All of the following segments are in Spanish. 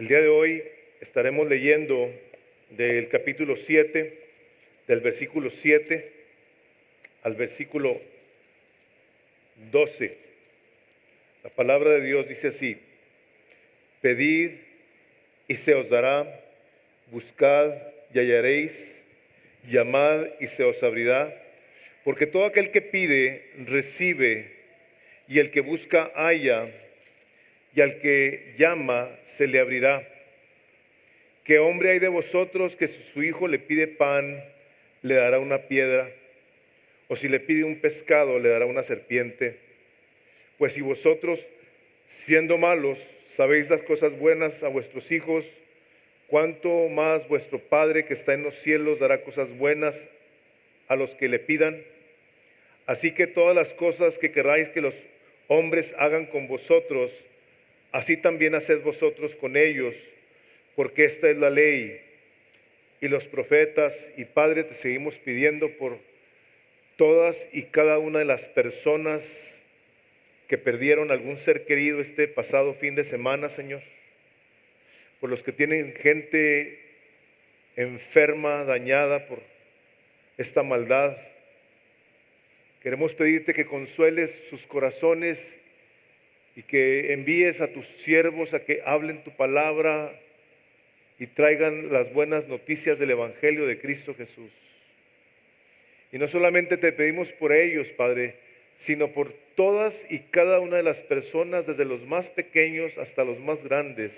El día de hoy estaremos leyendo del capítulo 7, del versículo 7 al versículo 12. La palabra de Dios dice así: pedid y se os dará, buscad y hallaréis, llamad y se os abrirá, porque todo aquel que pide, recibe, y el que busca, halla, y al que llama, se le abrirá. ¿Qué hombre hay de vosotros que si su hijo le pide pan, le dará una piedra? O si le pide un pescado, le dará una serpiente. Pues si vosotros, siendo malos, sabéis dar cosas buenas a vuestros hijos, ¿cuánto más vuestro Padre que está en los cielos dará cosas buenas a los que le pidan? Así que todas las cosas que queráis que los hombres hagan con vosotros, así también haced vosotros con ellos, porque esta es la ley y los profetas. Y Padre, te seguimos pidiendo por todas y cada una de las personas que perdieron algún ser querido este pasado fin de semana, Señor, por los que tienen gente enferma, dañada por esta maldad. Queremos pedirte que consueles sus corazones y que envíes a tus siervos a que hablen tu palabra y traigan las buenas noticias del Evangelio de Cristo Jesús. Y no solamente te pedimos por ellos, Padre, sino por todas y cada una de las personas, desde los más pequeños hasta los más grandes,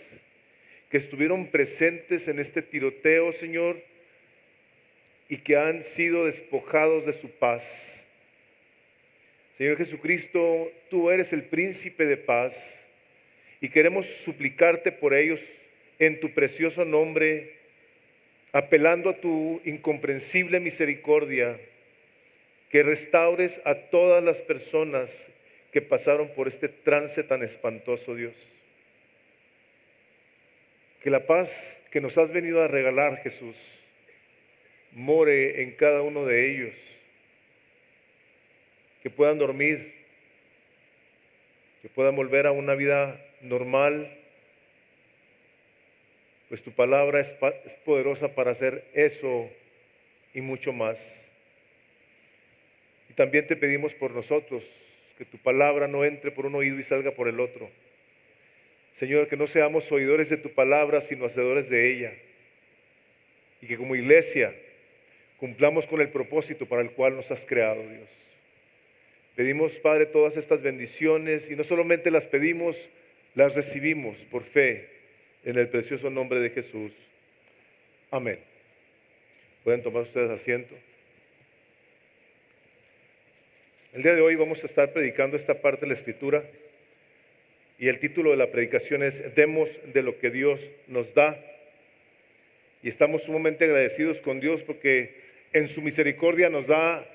que estuvieron presentes en este tiroteo, Señor, y que han sido despojados de su paz. Señor Jesucristo, tú eres el príncipe de paz y queremos suplicarte por ellos en tu precioso nombre, apelando a tu incomprensible misericordia, que restaures a todas las personas que pasaron por este trance tan espantoso, Dios. Que la paz que nos has venido a regalar, Jesús, more en cada uno de ellos, que puedan dormir, que puedan volver a una vida normal, pues tu palabra es poderosa para hacer eso y mucho más. Y también te pedimos por nosotros, que tu palabra no entre por un oído y salga por el otro. Señor, que no seamos oidores de tu palabra, sino hacedores de ella. Y que como iglesia cumplamos con el propósito para el cual nos has creado, Dios. Pedimos, Padre, todas estas bendiciones y no solamente las pedimos, las recibimos por fe en el precioso nombre de Jesús. Amén. Pueden tomar ustedes asiento. El día de hoy vamos a estar predicando esta parte de la Escritura y el título de la predicación es Demos de lo que Dios nos da. Y estamos sumamente agradecidos con Dios porque en su misericordia nos da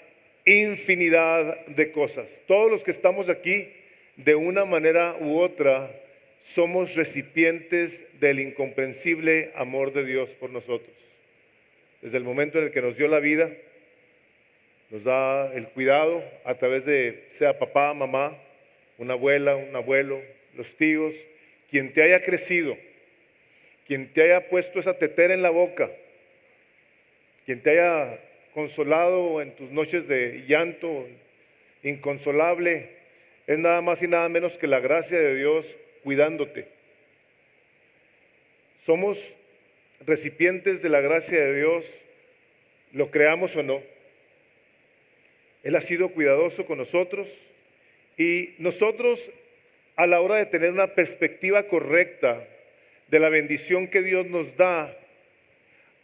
infinidad de cosas. Todos los que estamos aquí, de una manera u otra, somos recipientes del incomprensible amor de Dios por nosotros. Desde el momento en el que nos dio la vida, nos da el cuidado a través de, sea papá, mamá, una abuela, un abuelo, los tíos, quien te haya crecido, quien te haya puesto esa tetera en la boca, quien te haya consolado en tus noches de llanto inconsolable, es nada más y nada menos que la gracia de Dios cuidándote. Somos recipientes de la gracia de Dios, lo creamos o no. Él ha sido cuidadoso con nosotros y nosotros, a la hora de tener una perspectiva correcta de la bendición que Dios nos da,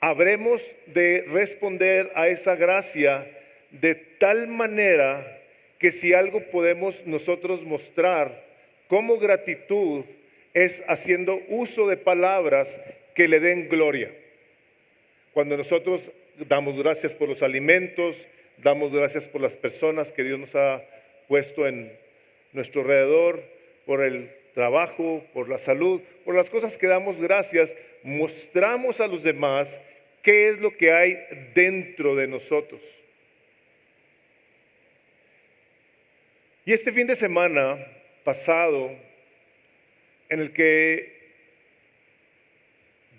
habremos de responder a esa gracia de tal manera que si algo podemos nosotros mostrar como gratitud es haciendo uso de palabras que le den gloria. Cuando nosotros damos gracias por los alimentos, damos gracias por las personas que Dios nos ha puesto en nuestro alrededor, por el trabajo, por la salud, por las cosas que damos gracias, mostramos a los demás qué es lo que hay dentro de nosotros. Y este fin de semana pasado, en el que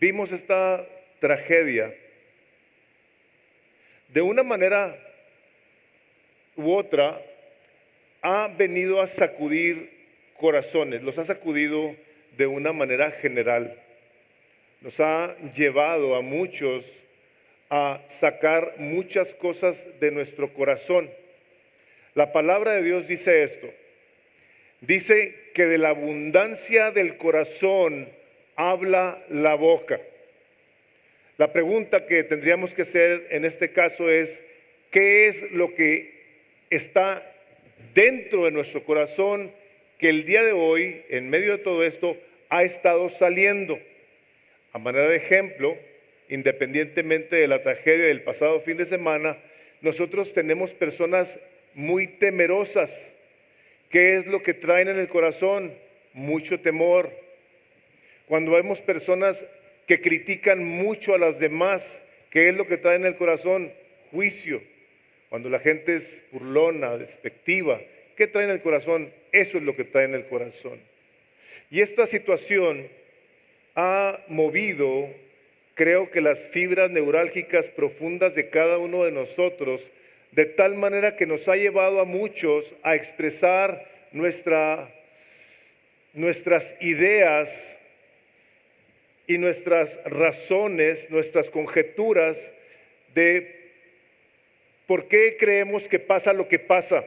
vimos esta tragedia, de una manera u otra ha venido a sacudir corazones, los ha sacudido de una manera general. Nos ha llevado a muchos a sacar muchas cosas de nuestro corazón. La palabra de Dios dice esto. Dice que de la abundancia del corazón habla la boca. La pregunta que tendríamos que hacer en este caso es, ¿qué es lo que está dentro de nuestro corazón que el día de hoy, en medio de todo esto, ha estado saliendo? A manera de ejemplo, independientemente de la tragedia del pasado fin de semana, nosotros tenemos personas muy temerosas. ¿Qué es lo que traen en el corazón? Mucho temor. Cuando vemos personas que critican mucho a las demás, ¿qué es lo que traen en el corazón? Juicio. Cuando la gente es burlona, despectiva, ¿qué trae en el corazón? Eso es lo que trae en el corazón. Y esta situación ha movido, creo que las fibras neurálgicas profundas de cada uno de nosotros, de tal manera que nos ha llevado a muchos a expresar nuestras ideas y nuestras razones, nuestras conjeturas de por qué creemos que pasa lo que pasa,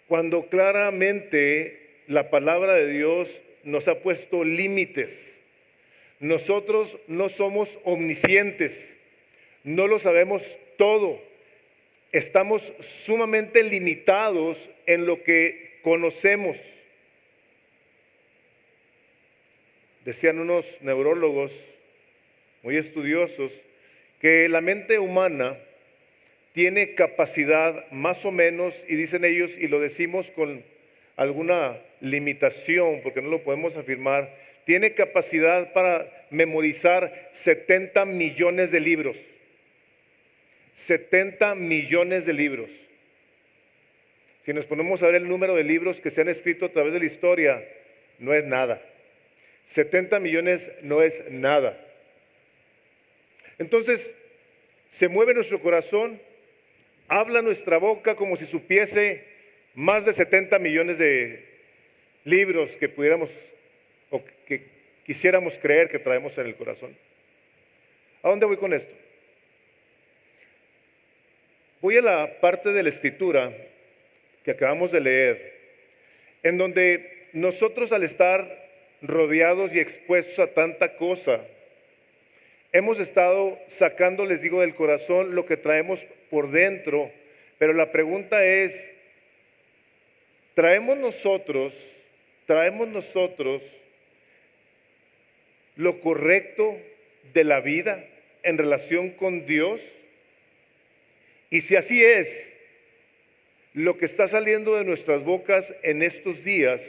cuando claramente la palabra de Dios nos ha puesto límites. Nosotros no somos omniscientes, no lo sabemos todo. Estamos sumamente limitados en lo que conocemos. Decían unos neurólogos muy estudiosos que la mente humana tiene capacidad más o menos, y dicen ellos, y lo decimos con alguna limitación porque no lo podemos afirmar, tiene capacidad para memorizar 70 millones de libros. 70 millones de libros. Si nos ponemos a ver el número de libros que se han escrito a través de la historia, no es nada. 70 millones no es nada. Entonces, se mueve nuestro corazón, habla nuestra boca como si supiese más de 70 millones de libros que pudiéramos o que quisiéramos creer que traemos en el corazón. ¿A dónde voy con esto? Voy a la parte de la Escritura que acabamos de leer, en donde nosotros, al estar rodeados y expuestos a tanta cosa, hemos estado sacando, les digo, del corazón lo que traemos por dentro, pero la pregunta es, ¿traemos nosotros lo correcto de la vida en relación con Dios? Y si así es, lo que está saliendo de nuestras bocas en estos días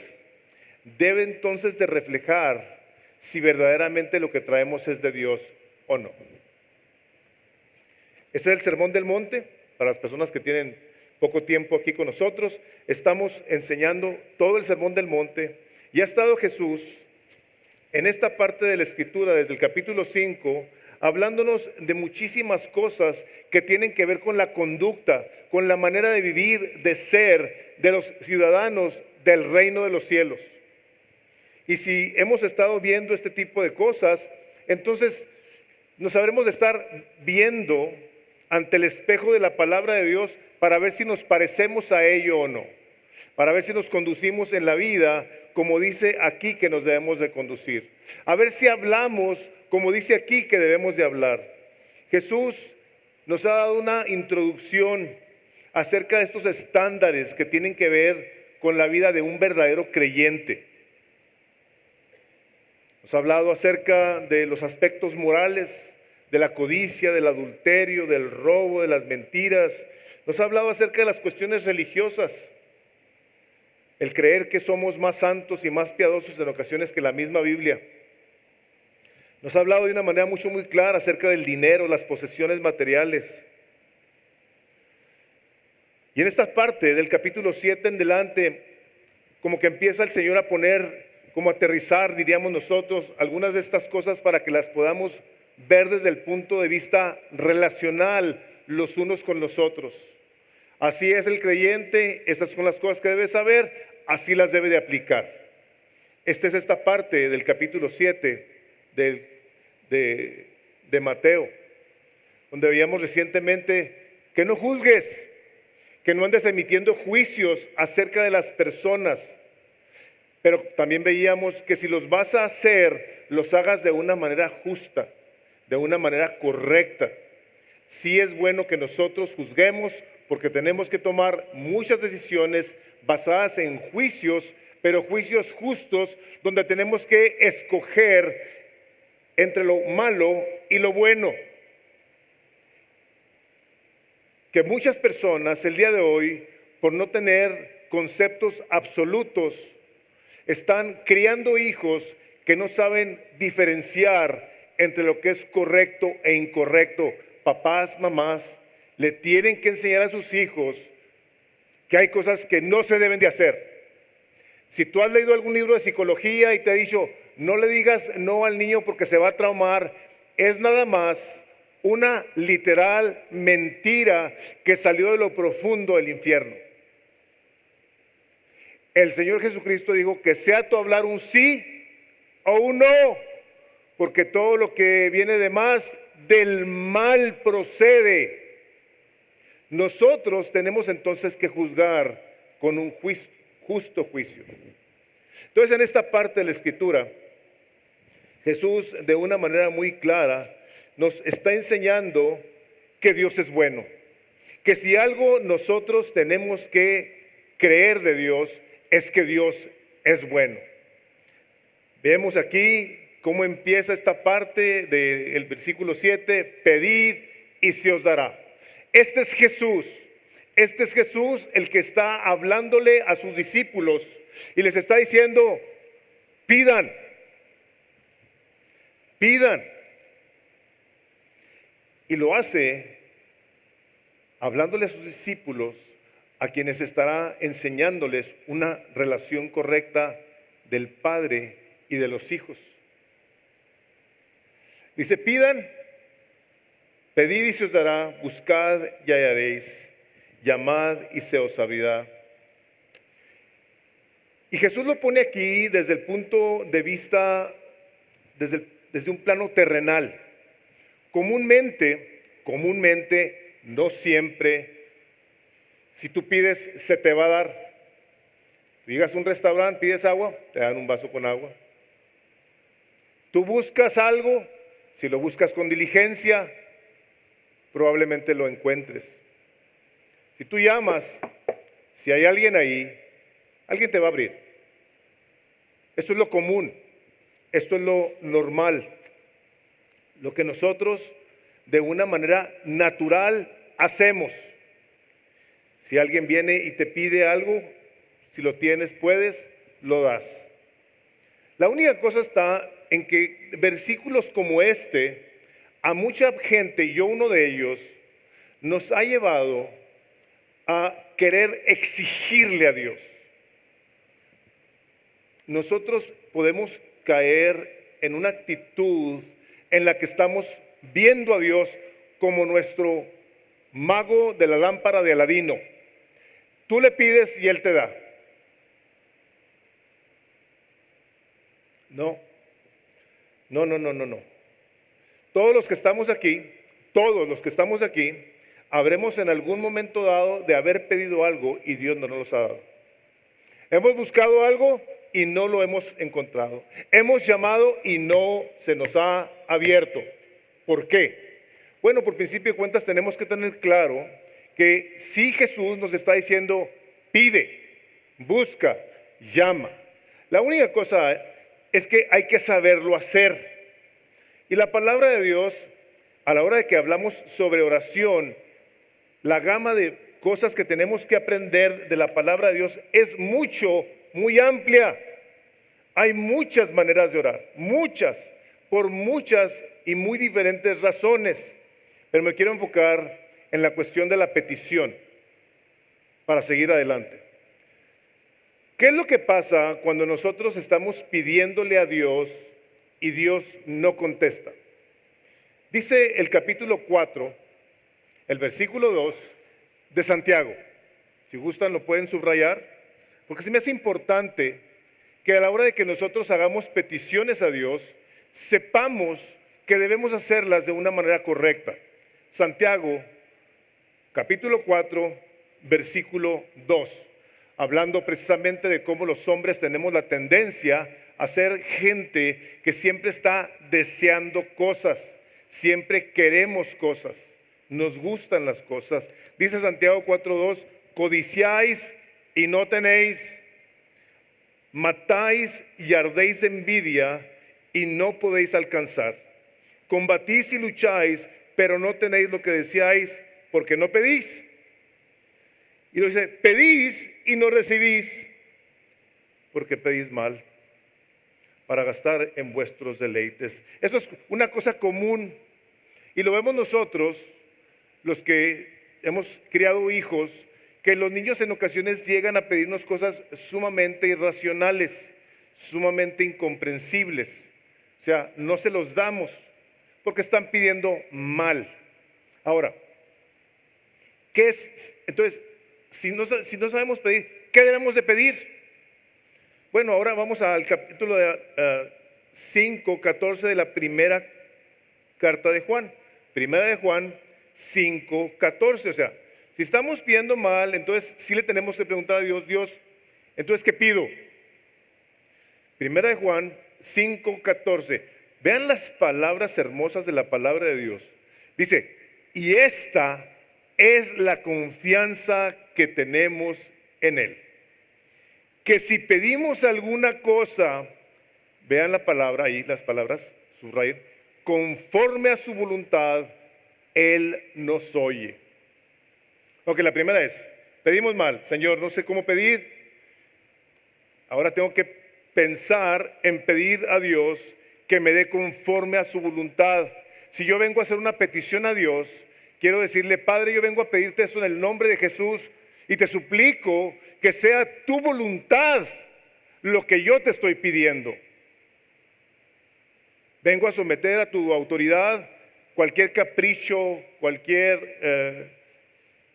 debe entonces de reflejar si verdaderamente lo que traemos es de Dios o no. Este es el Sermón del Monte. Para las personas que tienen poco tiempo aquí con nosotros, estamos enseñando todo el Sermón del Monte, y ha estado Jesús en esta parte de la Escritura desde el capítulo 5 hablándonos de muchísimas cosas que tienen que ver con la conducta, con la manera de vivir, de ser de los ciudadanos del reino de los cielos. Y si hemos estado viendo este tipo de cosas, entonces nos habremos de estar viendo ante el espejo de la palabra de Dios para ver si nos parecemos a ello o no, para ver si nos conducimos en la vida como dice aquí que nos debemos de conducir, a ver si hablamos como dice aquí que debemos de hablar. Jesús nos ha dado una introducción acerca de estos estándares que tienen que ver con la vida de un verdadero creyente. Nos ha hablado acerca de los aspectos morales, de la codicia, del adulterio, del robo, de las mentiras. Nos ha hablado acerca de las cuestiones religiosas, el creer que somos más santos y más piadosos en ocasiones que la misma Biblia. Nos ha hablado de una manera muy clara acerca del dinero, las posesiones materiales. Y en esta parte del capítulo 7 en delante, como que empieza el Señor a poner como aterrizar, diríamos nosotros, algunas de estas cosas para que las podamos ver desde el punto de vista relacional los unos con los otros. Así es el creyente, estas son las cosas que debe saber, así las debe de aplicar. Esta es esta parte del capítulo 7 de Mateo, donde veíamos recientemente que no juzgues, que no andes emitiendo juicios acerca de las personas, pero también veíamos que si los vas a hacer, los hagas de una manera justa, de una manera correcta. Sí es bueno que nosotros juzguemos porque tenemos que tomar muchas decisiones basadas en juicios, pero juicios justos donde tenemos que escoger entre lo malo y lo bueno. Que muchas personas el día de hoy, por no tener conceptos absolutos, están criando hijos que no saben diferenciar entre lo que es correcto e incorrecto. Papás, mamás, le tienen que enseñar a sus hijos que hay cosas que no se deben de hacer. Si tú has leído algún libro de psicología y te ha dicho, no le digas no al niño porque se va a traumar, es nada más una literal mentira que salió de lo profundo del infierno. El Señor Jesucristo dijo que sea tu hablar un sí o un no, porque todo lo que viene de más del mal procede. Nosotros tenemos entonces que juzgar con un justo juicio. Entonces, en esta parte de la Escritura, Jesús de una manera muy clara nos está enseñando que Dios es bueno, que si algo nosotros tenemos que creer de Dios, es que Dios es bueno. Vemos aquí cómo empieza esta parte del versículo 7, pedid y se os dará. Este es Jesús el que está hablándole a sus discípulos y les está diciendo, pidan. Y lo hace hablándole a sus discípulos, a quienes estará enseñándoles una relación correcta del Padre y de los hijos. Dice, pidan, pedid y se os dará, buscad y hallaréis, llamad y se os abrirá. Y Jesús lo pone aquí desde el punto de vista, desde un plano terrenal. Comúnmente, no siempre, si tú pides, se te va a dar. Llegas a un restaurante, pides agua, te dan un vaso con agua. Tú buscas algo, si lo buscas con diligencia, probablemente lo encuentres. Si tú llamas, si hay alguien ahí, alguien te va a abrir. Esto es lo común, esto es lo normal, lo que nosotros de una manera natural hacemos. Si alguien viene y te pide algo, si lo tienes, puedes, lo das. La única cosa está en que versículos como este, a mucha gente, yo uno de ellos, nos ha llevado a querer exigirle a Dios. Nosotros podemos caer en una actitud en la que estamos viendo a Dios como nuestro mago de la lámpara de Aladino. Tú le pides y Él te da. No. Todos los que estamos aquí, habremos en algún momento dado de haber pedido algo y Dios no nos lo ha dado. Hemos buscado algo y no lo hemos encontrado. Hemos llamado y no se nos ha abierto. ¿Por qué? Bueno, por principio de cuentas tenemos que tener claro que si Jesús nos está diciendo, pide, busca, llama. La única cosa es que hay que saberlo hacer. Y la palabra de Dios, a la hora de que hablamos sobre oración, la gama de cosas que tenemos que aprender de la palabra de Dios es muy amplia. Hay muchas maneras de orar, por muchas y muy diferentes razones. Pero me quiero enfocar en la cuestión de la petición para seguir adelante. ¿Qué es lo que pasa cuando nosotros estamos pidiéndole a Dios y Dios no contesta? Dice el capítulo 4, el versículo 2 de Santiago. Si gustan lo pueden subrayar, porque se me hace importante que a la hora de que nosotros hagamos peticiones a Dios, sepamos que debemos hacerlas de una manera correcta. Santiago, capítulo 4, versículo 2, hablando precisamente de cómo los hombres tenemos la tendencia a ser gente que siempre está deseando cosas, siempre queremos cosas, nos gustan las cosas. Dice Santiago 4:2, codiciáis y no tenéis, matáis y ardéis de envidia y no podéis alcanzar. Combatís y lucháis, pero no tenéis lo que deseáis porque no pedís. Y lo dice, pedís y no recibís porque pedís mal para gastar en vuestros deleites. Eso es una cosa común y lo vemos nosotros, los que hemos criado hijos, que los niños en ocasiones llegan a pedirnos cosas sumamente irracionales, sumamente incomprensibles. O sea, no se los damos porque están pidiendo mal. Ahora, ¿qué es? Entonces, si no sabemos pedir, ¿qué debemos de pedir? Bueno, ahora vamos al capítulo 5, 14 de la primera carta de Juan. Primera de Juan 5, 14. O sea, si estamos pidiendo mal, entonces sí le tenemos que preguntar a Dios, Dios, entonces ¿qué pido? Primera de Juan 5, 14. Vean las palabras hermosas de la palabra de Dios. Dice, y esta es la confianza que tenemos en Él. Que si pedimos alguna cosa, vean la palabra ahí, las palabras, subrayen, conforme a su voluntad, Él nos oye. Ok, la primera es, pedimos mal, Señor, no sé cómo pedir, ahora tengo que pensar en pedir a Dios que me dé conforme a su voluntad. Si yo vengo a hacer una petición a Dios, quiero decirle, Padre, yo vengo a pedirte eso en el nombre de Jesús y te suplico que sea tu voluntad lo que yo te estoy pidiendo. Vengo a someter a tu autoridad cualquier capricho, cualquier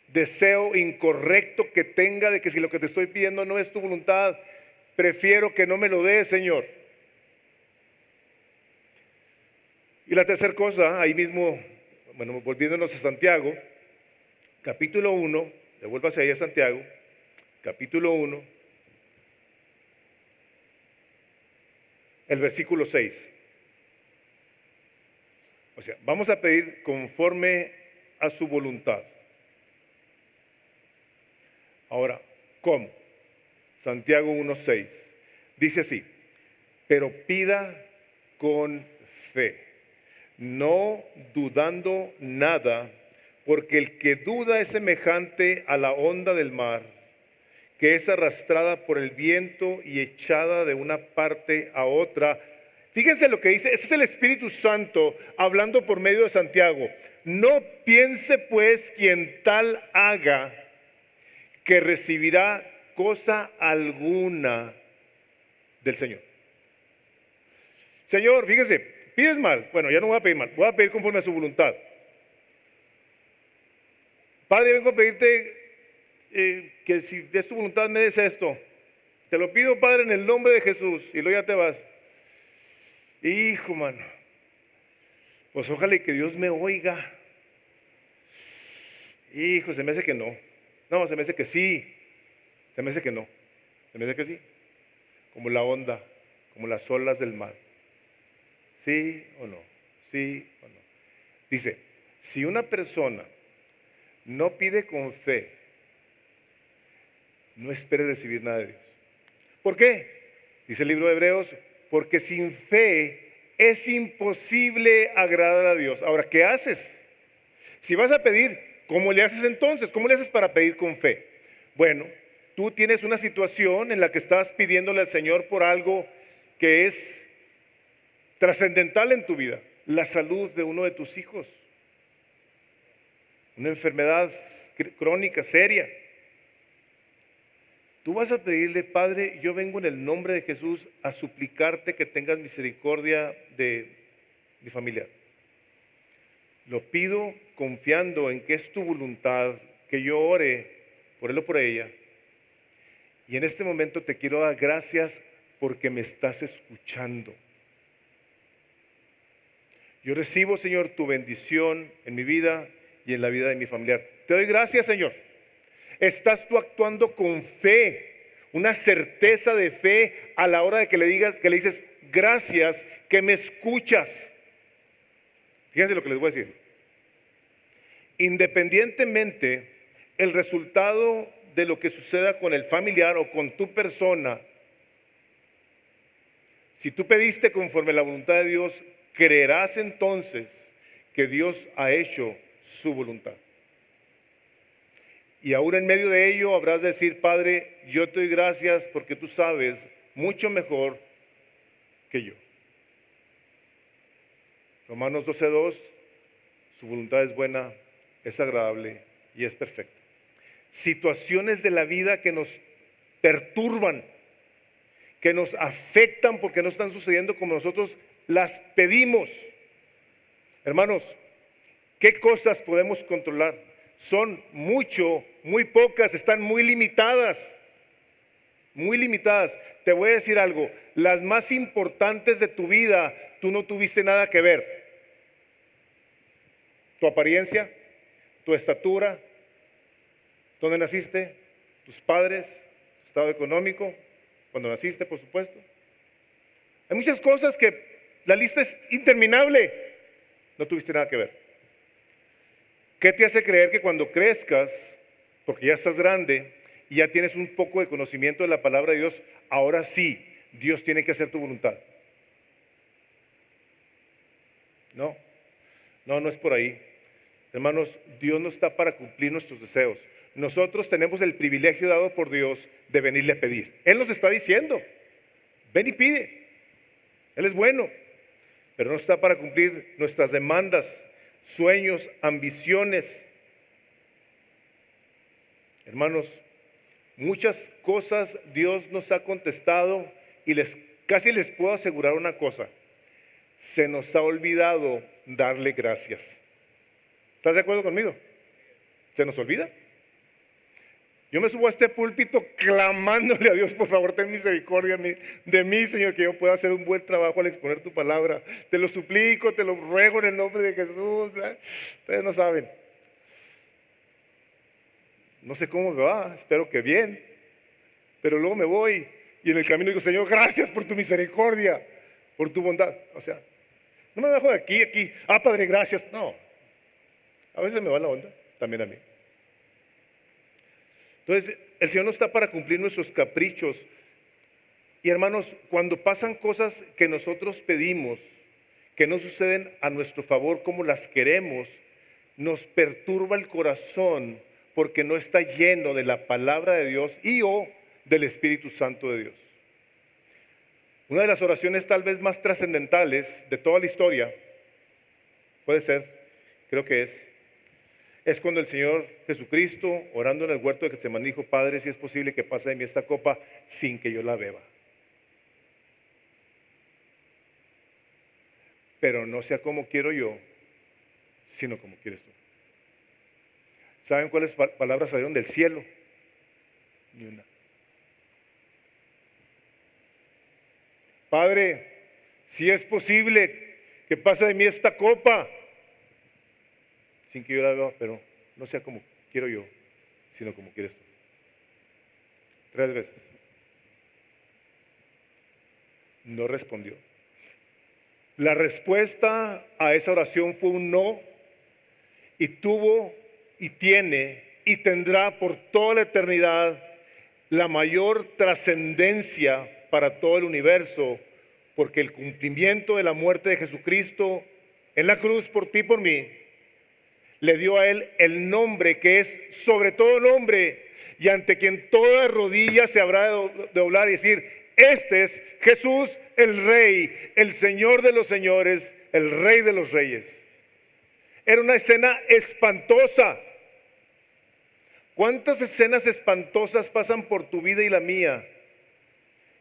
deseo incorrecto que tenga de que si lo que te estoy pidiendo no es tu voluntad, prefiero que no me lo des, Señor. Y la tercera cosa, ahí mismo, bueno, volviéndonos a Santiago, capítulo 1, devuélvase ahí a Santiago, capítulo 1, el versículo 6. O sea, vamos a pedir conforme a su voluntad. Ahora, ¿cómo? Santiago 1:6. Dice así, pero pida con fe, no dudando nada, porque el que duda es semejante a la onda del mar, que es arrastrada por el viento y echada de una parte a otra. Fíjense lo que dice, ese es el Espíritu Santo hablando por medio de Santiago. No piense pues quien tal haga que recibirá cosa alguna del Señor. Señor, fíjese, pides mal. Bueno, ya no voy a pedir mal, voy a pedir conforme a su voluntad. Padre, vengo a pedirte que si es tu voluntad me des esto. Te lo pido, Padre, en el nombre de Jesús. Y luego ya te vas. Hijo, mano. Pues ojalá y que Dios me oiga. Hijo, se me hace que no. No, se me hace que sí. Se me hace que no. Se me hace que sí. Como la onda, como las olas del mar. ¿Sí o no? ¿Sí o no? Dice, si una persona no pide con fe, no espere recibir nada de Dios. ¿Por qué? Dice el libro de Hebreos, porque sin fe es imposible agradar a Dios. Ahora, ¿qué haces? Si vas a pedir, ¿cómo le haces entonces? ¿Cómo le haces para pedir con fe? Bueno, tú tienes una situación en la que estás pidiéndole al Señor por algo que es trascendental en tu vida, la salud de uno de tus hijos, una enfermedad crónica, seria. Tú vas a pedirle, Padre, yo vengo en el nombre de Jesús a suplicarte que tengas misericordia de mi familia. Lo pido confiando en que es tu voluntad que yo ore por él o por ella. Y en este momento te quiero dar gracias porque me estás escuchando. Yo recibo, Señor, tu bendición en mi vida y en la vida de mi familiar. Te doy gracias, Señor. Estás tú actuando con fe, una certeza de fe a la hora de que le dices, gracias, que me escuchas. Fíjense lo que les voy a decir. Independientemente el resultado de lo que suceda con el familiar o con tu persona, si tú pediste conforme a la voluntad de Dios, creerás entonces que Dios ha hecho su voluntad. Y ahora en medio de ello habrás de decir, Padre, yo te doy gracias porque tú sabes mucho mejor que yo. Romanos 12:2, su voluntad es buena, es agradable y es perfecta. Situaciones de la vida que nos perturban, que nos afectan porque no están sucediendo como nosotros las pedimos. Hermanos, ¿qué cosas podemos controlar? Son muy pocas, están muy limitadas. Muy limitadas. Te voy a decir algo, las más importantes de tu vida, tú no tuviste nada que ver. Tu apariencia, tu estatura, dónde naciste, tus padres, tu estado económico, cuando naciste, por supuesto. Hay muchas cosas que la lista es interminable. No tuviste nada que ver. ¿Qué te hace creer que cuando crezcas, porque ya estás grande y ya tienes un poco de conocimiento de la palabra de Dios, ahora sí, Dios tiene que hacer tu voluntad? No es por ahí. Hermanos, Dios no está para cumplir nuestros deseos. Nosotros tenemos el privilegio dado por Dios de venirle a pedir. Él nos está diciendo, ven y pide. Él es bueno, pero no está para cumplir nuestras demandas, sueños, ambiciones. Hermanos, muchas cosas Dios nos ha contestado y casi les puedo asegurar una cosa. Se nos ha olvidado darle gracias. ¿Estás de acuerdo conmigo? ¿Se nos olvida? Yo me subo a este púlpito clamándole a Dios, por favor, ten misericordia de mí, Señor, que yo pueda hacer un buen trabajo al exponer tu palabra. Te lo suplico, te lo ruego en el nombre de Jesús. ¿Verdad? Ustedes no saben. No sé cómo me va, espero que bien. Pero luego me voy y en el camino digo, Señor, gracias por tu misericordia, por tu bondad. O sea, no me bajo de aquí. Padre, gracias. No. A veces me va la onda, también a mí. Entonces, el Señor no está para cumplir nuestros caprichos. Y hermanos, cuando pasan cosas que nosotros pedimos, que no suceden a nuestro favor como las queremos, nos perturba el corazón porque no está lleno de la palabra de Dios y o del Espíritu Santo de Dios. Una de las oraciones tal vez más trascendentales de toda la historia, puede ser, creo que es cuando el Señor Jesucristo, orando en el huerto de Getsemaní, dijo, Padre, si es posible que pase de mí esta copa sin que yo la beba. Pero no sea como quiero yo, sino como quieres tú. ¿Saben cuáles palabras salieron del cielo? Ni una. Padre, si es posible que pase de mí esta copa sin que yo la vea, pero no sea como quiero yo, sino como quieres tú. 3 veces. No respondió. La respuesta a esa oración fue un no, y tuvo y tiene y tendrá por toda la eternidad la mayor trascendencia para todo el universo, porque el cumplimiento de la muerte de Jesucristo en la cruz por ti y por mí le dio a él el nombre que es sobre todo nombre, y ante quien toda rodilla se habrá de doblar y decir, este es Jesús el Rey, el Señor de los señores, el Rey de los reyes. Era una escena espantosa, ¿Cuántas escenas espantosas pasan por tu vida y la mía?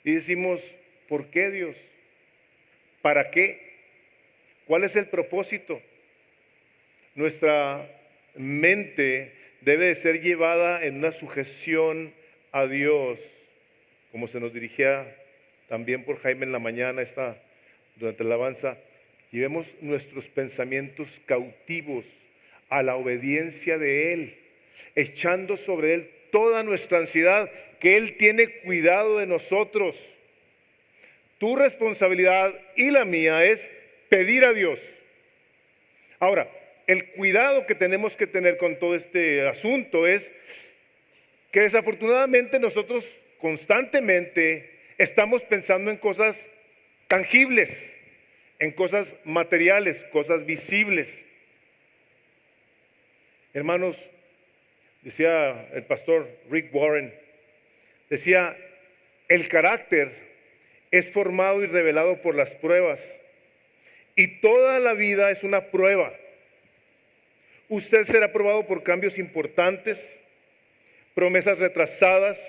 Y decimos, ¿por qué, Dios? ¿Para qué? ¿Cuál es el propósito? Nuestra mente debe de ser llevada en una sujeción a Dios, como se nos dirigía también por Jaime en la mañana, durante la alabanza. Llevemos nuestros pensamientos cautivos a la obediencia de Él, echando sobre Él toda nuestra ansiedad, que Él tiene cuidado de nosotros. Tu responsabilidad y la mía es pedir a Dios. Ahora, el cuidado que tenemos que tener con todo este asunto es que desafortunadamente nosotros constantemente estamos pensando en cosas tangibles, en cosas materiales, cosas visibles. Hermanos, decía el pastor Rick Warren, decía, el carácter es formado y revelado por las pruebas, y toda la vida es una prueba. Usted será probado por cambios importantes, promesas retrasadas,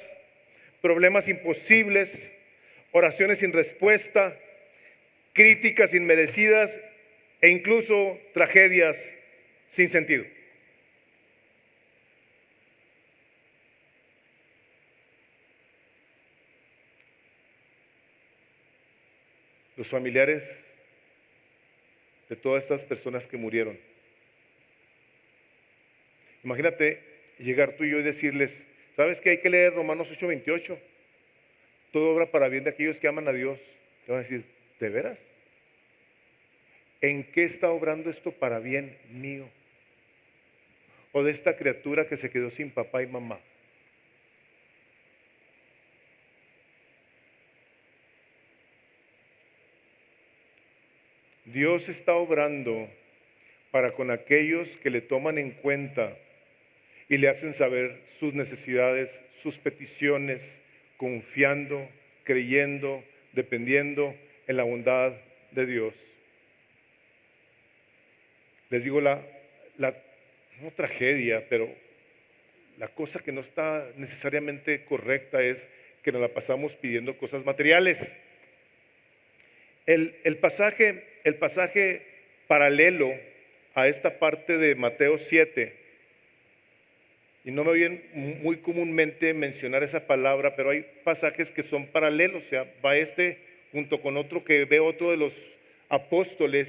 problemas imposibles, oraciones sin respuesta, críticas inmerecidas e incluso tragedias sin sentido. Los familiares de todas estas personas que murieron. Imagínate llegar tú y yo y decirles, ¿sabes qué? Hay que leer Romanos 8:28. Todo obra para bien de aquellos que aman a Dios. Te van a decir, ¿de veras? ¿En qué está obrando esto para bien mío? O de esta criatura que se quedó sin papá y mamá. Dios está obrando para con aquellos que le toman en cuenta y le hacen saber sus necesidades, sus peticiones, confiando, creyendo, dependiendo en la bondad de Dios. Les digo, no tragedia, pero la cosa que no está necesariamente correcta es que nos la pasamos pidiendo cosas materiales. El pasaje paralelo a esta parte de Mateo 7, y no me oyen muy comúnmente mencionar esa palabra, pero hay pasajes que son paralelos, o sea, va junto con otro que ve otro de los apóstoles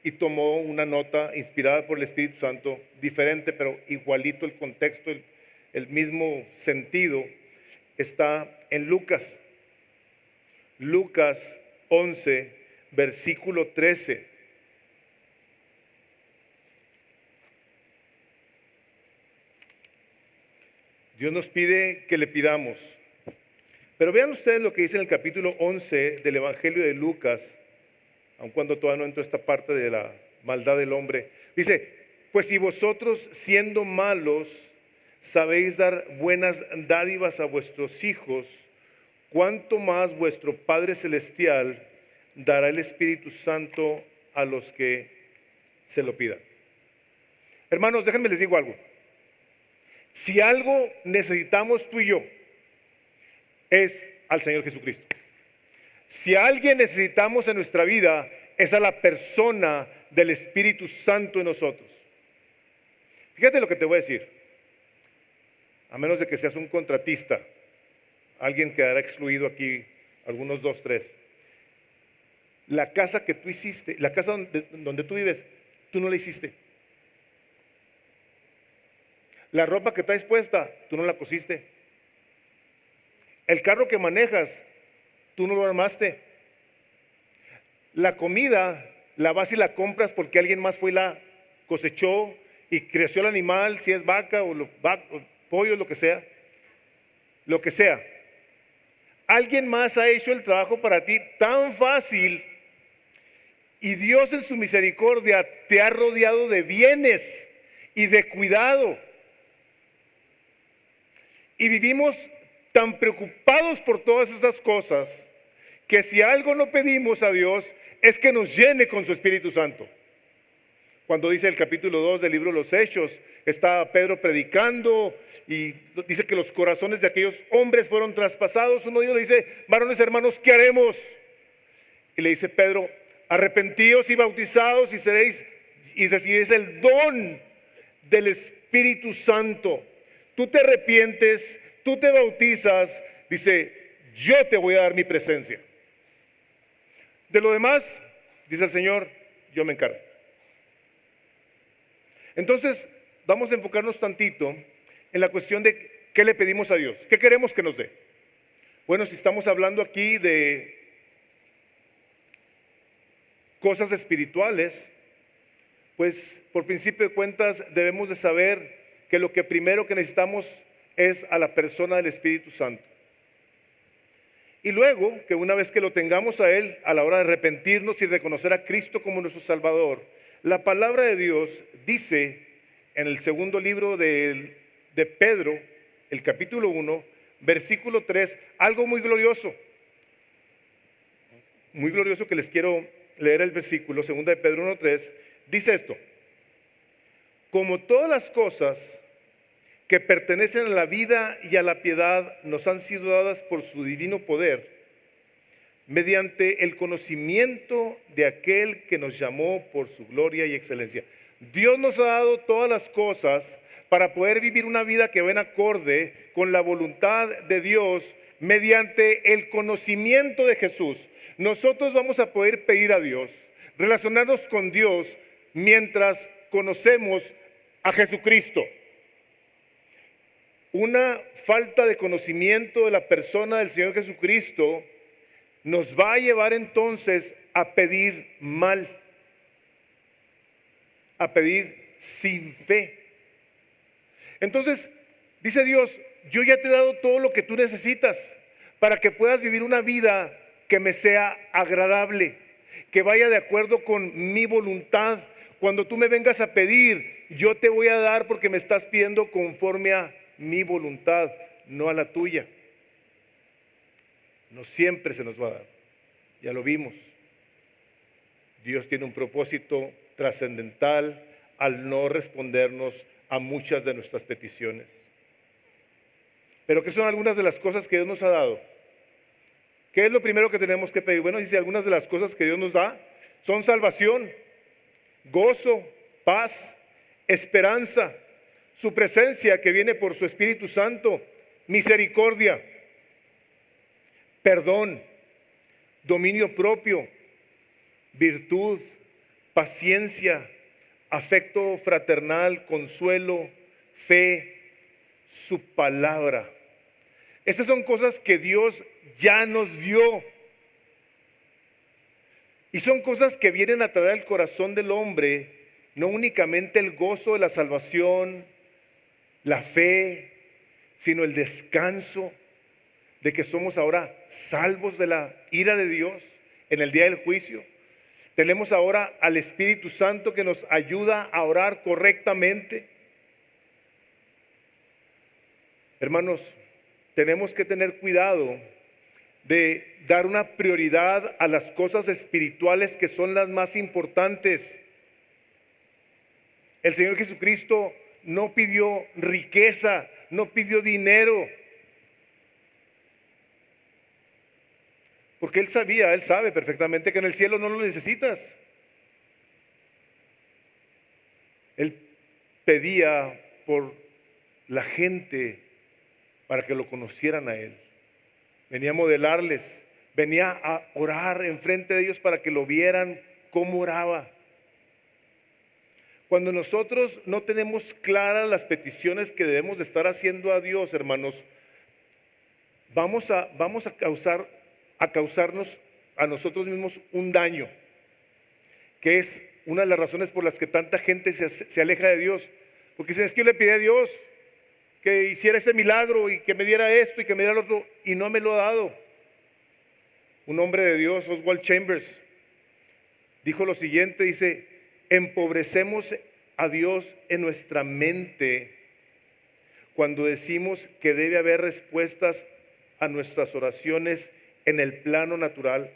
y tomó una nota inspirada por el Espíritu Santo, diferente, pero igualito el contexto, el mismo sentido, está en Lucas. Lucas 11, versículo 13. Dios nos pide que le pidamos. Pero vean ustedes lo que dice en el capítulo 11 del Evangelio de Lucas, aun cuando todavía no entro esta parte de la maldad del hombre. Dice, pues si vosotros siendo malos sabéis dar buenas dádivas a vuestros hijos, ¿cuánto más vuestro Padre Celestial dará el Espíritu Santo a los que se lo pidan? Hermanos, déjenme les digo algo. Si algo necesitamos tú y yo, es al Señor Jesucristo. Si a alguien necesitamos en nuestra vida, es a la persona del Espíritu Santo en nosotros. Fíjate lo que te voy a decir. A menos de que seas un contratista, alguien quedará excluido aquí, algunos 2, 3. La casa que tú hiciste, la casa donde tú vives, tú no la hiciste. La ropa que traes puesta, tú no la cosiste. El carro que manejas, tú no lo armaste. La comida la vas y la compras porque alguien más fue y la cosechó y creció el animal, si es vaca o pollo, lo que sea. Lo que sea. Alguien más ha hecho el trabajo para ti tan fácil y Dios en su misericordia te ha rodeado de bienes y de cuidado. Y vivimos tan preocupados por todas esas cosas que si algo no pedimos a Dios es que nos llene con su Espíritu Santo. Cuando dice el capítulo 2 del libro de los Hechos, está Pedro predicando y dice que los corazones de aquellos hombres fueron traspasados. Uno de ellos le dice: varones hermanos, ¿qué haremos? Y le dice Pedro: arrepentíos y bautizados y recibiréis el don del Espíritu Santo. Tú te arrepientes, tú te bautizas, dice: yo te voy a dar mi presencia. De lo demás, dice el Señor, yo me encargo. Entonces, vamos a enfocarnos tantito en la cuestión de qué le pedimos a Dios, qué queremos que nos dé. Bueno, si estamos hablando aquí de cosas espirituales, pues por principio de cuentas debemos de saber que lo que primero que necesitamos es a la persona del Espíritu Santo. Y luego, que una vez que lo tengamos a Él, a la hora de arrepentirnos y reconocer a Cristo como nuestro Salvador, la palabra de Dios dice en el segundo libro de Pedro, el capítulo 1, versículo 3, algo muy glorioso que les quiero leer el versículo, segunda de Pedro 1:3, dice esto: como todas las cosas que pertenecen a la vida y a la piedad nos han sido dadas por su divino poder, mediante el conocimiento de aquel que nos llamó por su gloria y excelencia. Dios nos ha dado todas las cosas para poder vivir una vida que va en acorde con la voluntad de Dios mediante el conocimiento de Jesús. Nosotros vamos a poder pedir a Dios, relacionarnos con Dios mientras conocemos a Jesucristo. Una falta de conocimiento de la persona del Señor Jesucristo nos va a llevar entonces a pedir mal, a pedir sin fe. Entonces, dice Dios: yo ya te he dado todo lo que tú necesitas para que puedas vivir una vida que me sea agradable, que vaya de acuerdo con mi voluntad. Cuando tú me vengas a pedir, yo te voy a dar porque me estás pidiendo conforme a mi voluntad, no a la tuya. No siempre se nos va a dar, ya lo vimos. Dios tiene un propósito trascendental al no respondernos a muchas de nuestras peticiones. Pero ¿qué son algunas de las cosas que Dios nos ha dado? ¿Qué es lo primero que tenemos que pedir? Bueno, dice, algunas de las cosas que Dios nos da son salvación, gozo, paz, esperanza, su presencia que viene por su Espíritu Santo, misericordia, perdón, dominio propio, virtud, paciencia, afecto fraternal, consuelo, fe, su palabra. Estas son cosas que Dios ya nos dio. Y son cosas que vienen a traer al corazón del hombre, no únicamente el gozo de la salvación, la fe, sino el descanso de que somos ahora salvos de la ira de Dios en el día del juicio. Tenemos ahora al Espíritu Santo que nos ayuda a orar correctamente. Hermanos, tenemos que tener cuidado de dar una prioridad a las cosas espirituales que son las más importantes. El Señor Jesucristo no pidió riqueza, no pidió dinero, porque Él sabe perfectamente que en el cielo no lo necesitas. Él pedía por la gente para que lo conocieran a Él. Venía a modelarles, venía a orar enfrente de ellos para que lo vieran cómo oraba. Cuando nosotros no tenemos claras las peticiones que debemos de estar haciendo a Dios, hermanos, vamos a causarnos a nosotros mismos un daño, que es una de las razones por las que tanta gente se aleja de Dios, porque dicen: es que yo le pedí a Dios que hiciera ese milagro y que me diera esto y que me diera lo otro, y no me lo ha dado. Un hombre de Dios, Oswald Chambers, dijo lo siguiente, dice: empobrecemos a Dios en nuestra mente cuando decimos que debe haber respuestas a nuestras oraciones en el plano natural.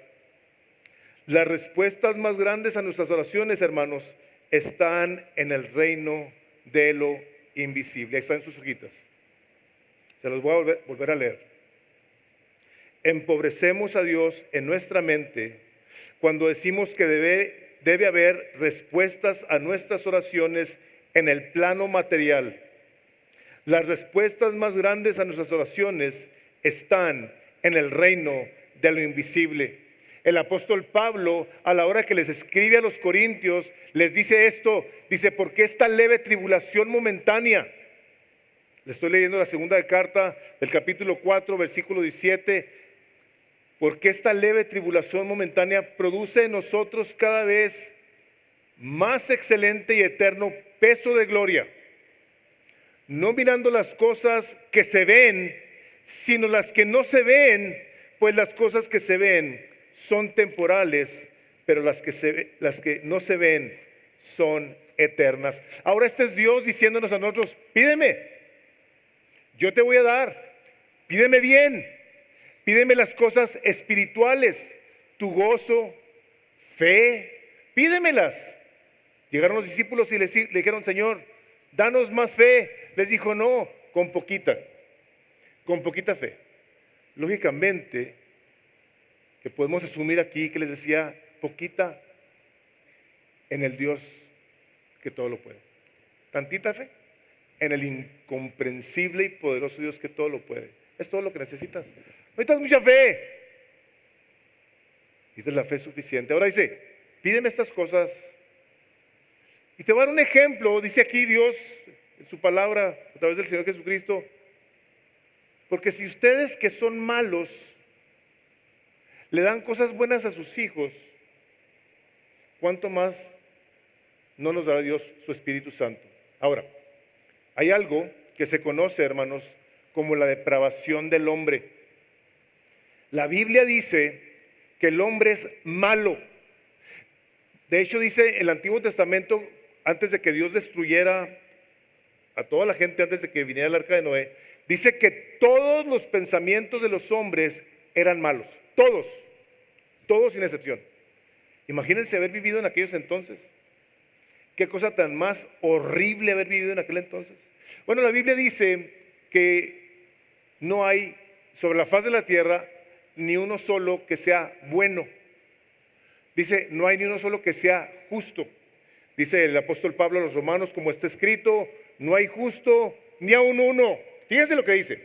Las respuestas más grandes a nuestras oraciones, hermanos, están en el reino de lo invisible. Ahí están sus hojitas. Se los voy a volver a leer. Empobrecemos a Dios en nuestra mente cuando decimos que debe haber respuestas a nuestras oraciones en el plano material. Las respuestas más grandes a nuestras oraciones están en el reino de lo invisible. El apóstol Pablo, a la hora que les escribe a los corintios, les dice esto, dice, porque esta leve tribulación momentánea, le estoy leyendo la segunda carta del capítulo 4, versículo 17, porque esta leve tribulación momentánea produce en nosotros cada vez más excelente y eterno peso de gloria, no mirando las cosas que se ven, sino las que no se ven, pues las cosas que se ven son temporales, pero las que no se ven son eternas. Ahora este es Dios diciéndonos a nosotros, pídeme, yo te voy a dar, pídeme bien, pídeme las cosas espirituales, tu gozo, fe, pídemelas. Llegaron los discípulos y le dijeron, Señor, danos más fe. Les dijo, no, con poquita fe. Lógicamente, que podemos asumir aquí que les decía, poquita en el Dios que todo lo puede. Tantita fe en el incomprensible y poderoso Dios que todo lo puede. Es todo lo que necesitas. Necesitas mucha fe. Necesitas la fe suficiente. Ahora dice, pídeme estas cosas. Y te voy a dar un ejemplo. Dice aquí Dios, en su palabra, a través del Señor Jesucristo. Porque si ustedes que son malos le dan cosas buenas a sus hijos, ¿cuánto más no nos dará Dios su Espíritu Santo? Ahora, hay algo que se conoce, hermanos, como la depravación del hombre. La Biblia dice que el hombre es malo. De hecho, dice el Antiguo Testamento, antes de que Dios destruyera a toda la gente, antes de que viniera el arca de Noé, dice que todos los pensamientos de los hombres eran malos. Todos sin excepción. Imagínense haber vivido en aquellos entonces. Qué cosa tan más horrible haber vivido en aquel entonces. Bueno, la Biblia dice que no hay sobre la faz de la tierra ni uno solo que sea bueno. Dice, no hay ni uno solo que sea justo. Dice el apóstol Pablo a los romanos, como está escrito, no hay justo ni aun uno. Fíjense lo que dice.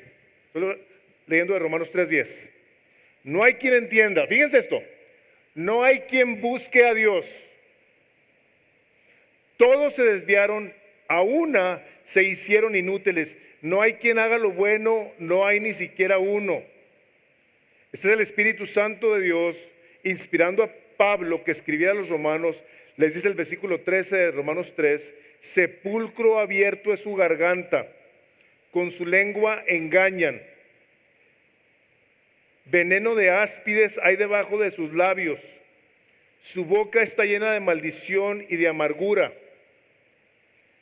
Estoy leyendo de Romanos 3:10. No hay quien entienda. Fíjense esto. No hay quien busque a Dios. Todos se desviaron, a una se hicieron inútiles. No hay quien haga lo bueno, no hay ni siquiera uno. Este es el Espíritu Santo de Dios, inspirando a Pablo que escribiera a los romanos. Les dice el versículo 13 de Romanos 3, sepulcro abierto es su garganta, con su lengua engañan. Veneno de áspides hay debajo de sus labios. Su boca está llena de maldición y de amargura.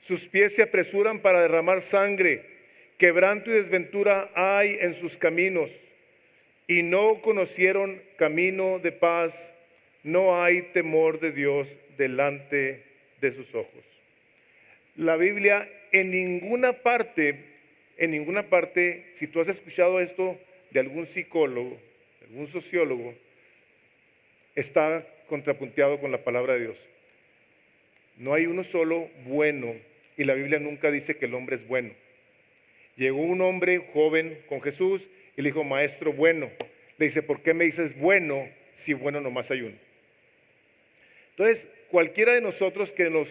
Sus pies se apresuran para derramar sangre. Quebranto y desventura hay en sus caminos. Y no conocieron camino de paz. No hay temor de Dios delante de sus ojos. La Biblia en ninguna parte, si tú has escuchado esto de algún psicólogo, de algún sociólogo, está contrapunteado con la palabra de Dios. No hay uno solo bueno, y la Biblia nunca dice que el hombre es bueno. Llegó un hombre joven con Jesús y le dijo, maestro bueno. Le dice, ¿por qué me dices bueno si bueno nomás hay uno? Entonces, cualquiera de nosotros que nos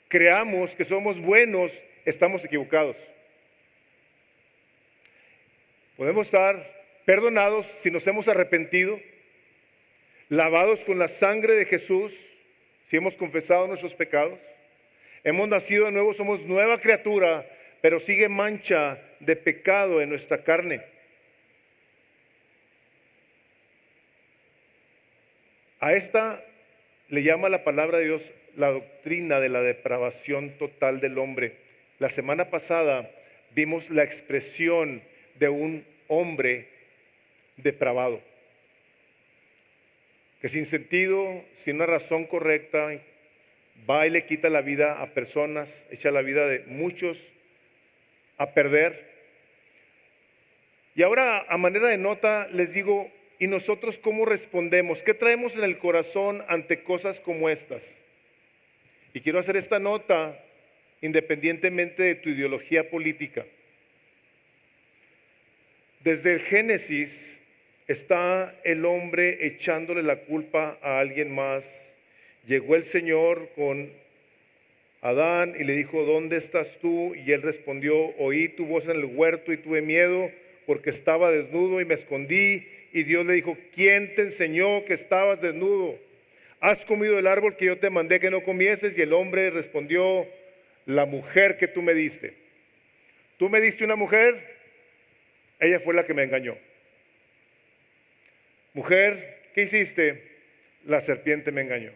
creamos que somos buenos, estamos equivocados. Podemos estar perdonados si nos hemos arrepentido, lavados con la sangre de Jesús, si hemos confesado nuestros pecados. Hemos nacido de nuevo, somos nueva criatura, pero sigue mancha de pecado en nuestra carne. A esta le llama la palabra de Dios la doctrina de la depravación total del hombre. La semana pasada vimos la expresión de un hombre depravado, que sin sentido, sin una razón correcta, va y le quita la vida a personas, echa la vida de muchos a perder. Y ahora, a manera de nota, les digo, ¿y nosotros cómo respondemos? ¿Qué traemos en el corazón ante cosas como estas? Y quiero hacer esta nota independientemente de tu ideología política. Desde el Génesis está el hombre echándole la culpa a alguien más. Llegó el Señor con Adán y le dijo, ¿dónde estás tú? Y él respondió, oí tu voz en el huerto y tuve miedo porque estaba desnudo y me escondí. Y Dios le dijo, ¿quién te enseñó que estabas desnudo? ¿Has comido del árbol que yo te mandé que no comieses? Y el hombre respondió, la mujer que tú me diste. ¿Tú me diste una mujer? Ella fue la que me engañó. Mujer, ¿qué hiciste? La serpiente me engañó.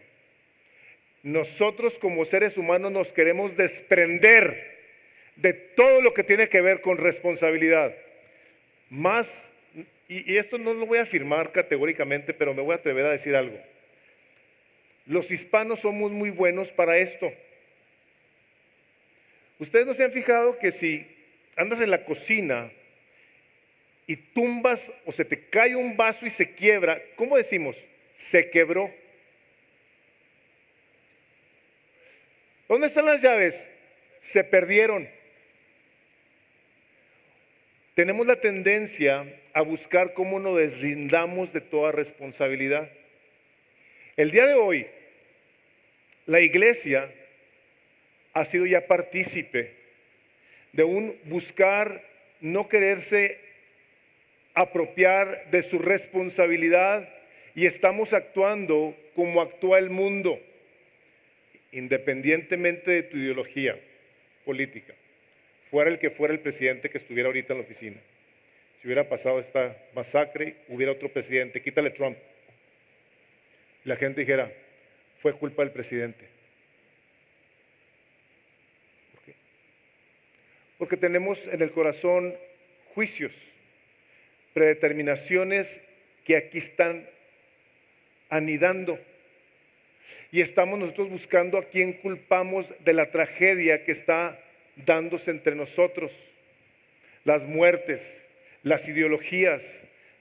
Nosotros como seres humanos nos queremos desprender de todo lo que tiene que ver con responsabilidad. Más, y esto no lo voy a afirmar categóricamente, pero me voy a atrever a decir algo. Los hispanos somos muy buenos para esto. Ustedes no se han fijado que si andas en la cocina y tumbas o se te cae un vaso y se quiebra, ¿cómo decimos? Se quebró. ¿Dónde están las llaves? Se perdieron. Tenemos la tendencia a buscar cómo nos deslindamos de toda responsabilidad. El día de hoy, la iglesia ha sido ya partícipe de un buscar no quererse apropiar de su responsabilidad y estamos actuando como actúa el mundo, independientemente de tu ideología política. Fuera el que fuera el presidente que estuviera ahorita en la oficina. Si hubiera pasado esta masacre, hubiera otro presidente, quítale Trump. Y la gente dijera, fue culpa del presidente. ¿Por qué? Porque tenemos en el corazón juicios, predeterminaciones que aquí están anidando. Y estamos nosotros buscando a quién culpamos de la tragedia que está dándose entre nosotros. Las muertes, las ideologías,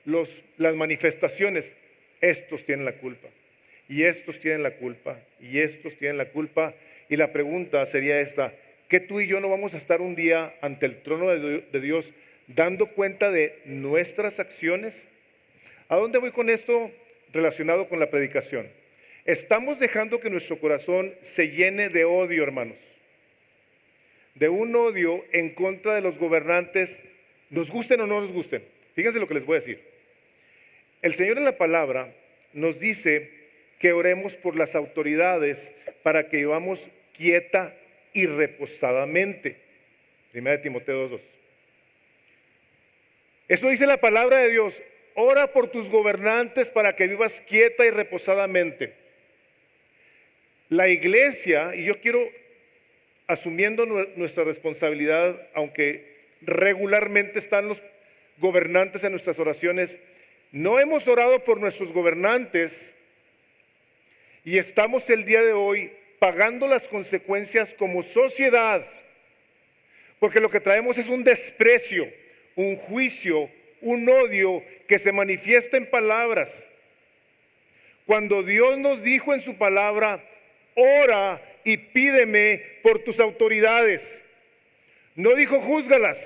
las manifestaciones, estos tienen la culpa. Y estos tienen la culpa, y estos tienen la culpa. Y la pregunta sería esta, ¿qué tú y yo no vamos a estar un día ante el trono de Dios dando cuenta de nuestras acciones? ¿A dónde voy con esto relacionado con la predicación? Estamos dejando que nuestro corazón se llene de odio, hermanos. De un odio en contra de los gobernantes, nos gusten o no nos gusten. Fíjense lo que les voy a decir. El Señor en la palabra nos dice que oremos por las autoridades para que vivamos quieta y reposadamente. 1 Timoteo 2:2. Eso dice la palabra de Dios. Ora por tus gobernantes para que vivas quieta y reposadamente. La iglesia, y yo quiero, asumiendo nuestra responsabilidad, aunque regularmente están los gobernantes en nuestras oraciones, no hemos orado por nuestros gobernantes y estamos el día de hoy pagando las consecuencias como sociedad, porque lo que traemos es un desprecio, un juicio, un odio que se manifiesta en palabras. Cuando Dios nos dijo en su palabra, ora y pídeme por tus autoridades. No dijo júzgalas.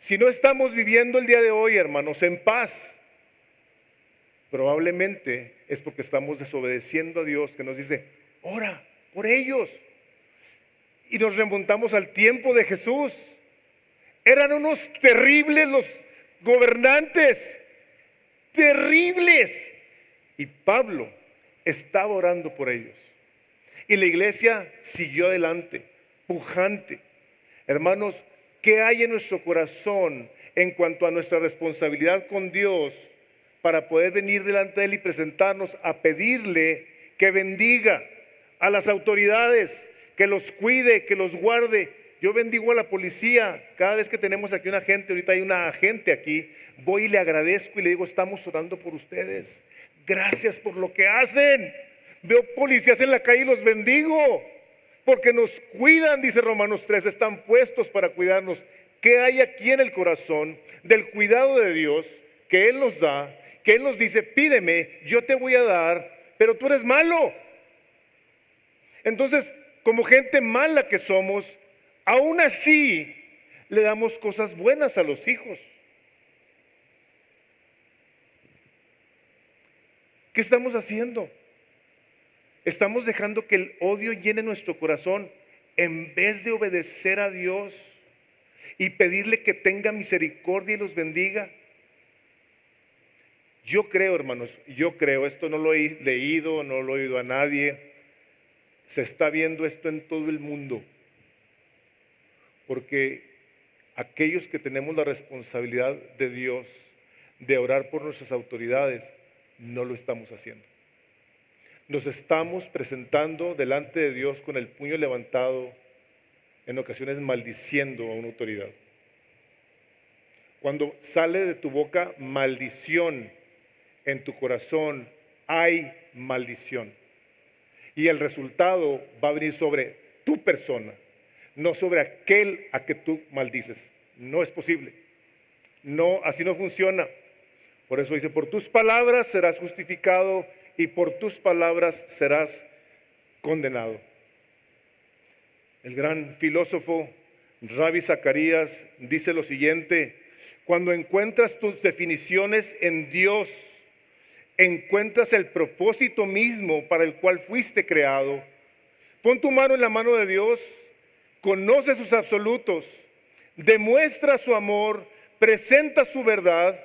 Si no estamos viviendo el día de hoy, hermanos, en paz, probablemente es porque estamos desobedeciendo a Dios que nos dice, ora por ellos. Y nos remontamos al tiempo de Jesús. Eran unos terribles los gobernantes, terribles. Y Pablo estaba orando por ellos. Y la iglesia siguió adelante, pujante. Hermanos, ¿qué hay en nuestro corazón en cuanto a nuestra responsabilidad con Dios para poder venir delante de Él y presentarnos a pedirle que bendiga a las autoridades, que los cuide, que los guarde? Yo bendigo a la policía. Cada vez que tenemos aquí un agente, ahorita hay una agente aquí, voy y le agradezco y le digo, estamos orando por ustedes. Gracias por lo que hacen. Veo policías en la calle y los bendigo, porque nos cuidan, dice Romanos 3, están puestos para cuidarnos. ¿Qué hay aquí en el corazón del cuidado de Dios que Él nos da? Que Él nos dice, pídeme, yo te voy a dar, pero tú eres malo. Entonces, como gente mala que somos, aún así le damos cosas buenas a los hijos. ¿Qué estamos haciendo? Estamos dejando que el odio llene nuestro corazón en vez de obedecer a Dios y pedirle que tenga misericordia y los bendiga. Yo creo, hermanos, esto no lo he leído, no lo he oído a nadie, se está viendo esto en todo el mundo, porque aquellos que tenemos la responsabilidad de Dios, de orar por nuestras autoridades, no lo estamos haciendo. Nos estamos presentando delante de Dios con el puño levantado, en ocasiones maldiciendo a una autoridad. Cuando sale de tu boca maldición, en tu corazón hay maldición. Y el resultado va a venir sobre tu persona, no sobre aquel a que tú maldices. No es posible. No, así no funciona. Por eso dice, por tus palabras serás justificado y por tus palabras serás condenado. El gran filósofo Ravi Zacarías dice lo siguiente: cuando encuentras tus definiciones en Dios, encuentras el propósito mismo para el cual fuiste creado. Pon tu mano en la mano de Dios, conoce sus absolutos, demuestra su amor, presenta su verdad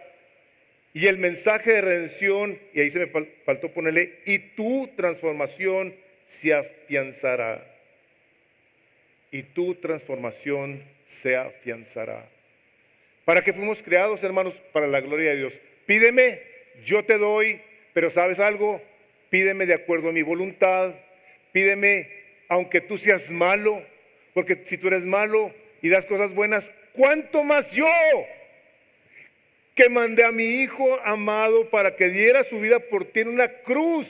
y el mensaje de redención, y ahí se me faltó ponerle, y tu transformación se afianzará. Y tu transformación se afianzará. ¿Para qué fuimos creados, hermanos? Para la gloria de Dios. Pídeme, yo te doy, pero ¿sabes algo? Pídeme de acuerdo a mi voluntad. Pídeme aunque tú seas malo, porque si tú eres malo y das cosas buenas, ¿cuánto más yo? Que mandé a mi Hijo amado para que diera su vida por ti en una cruz.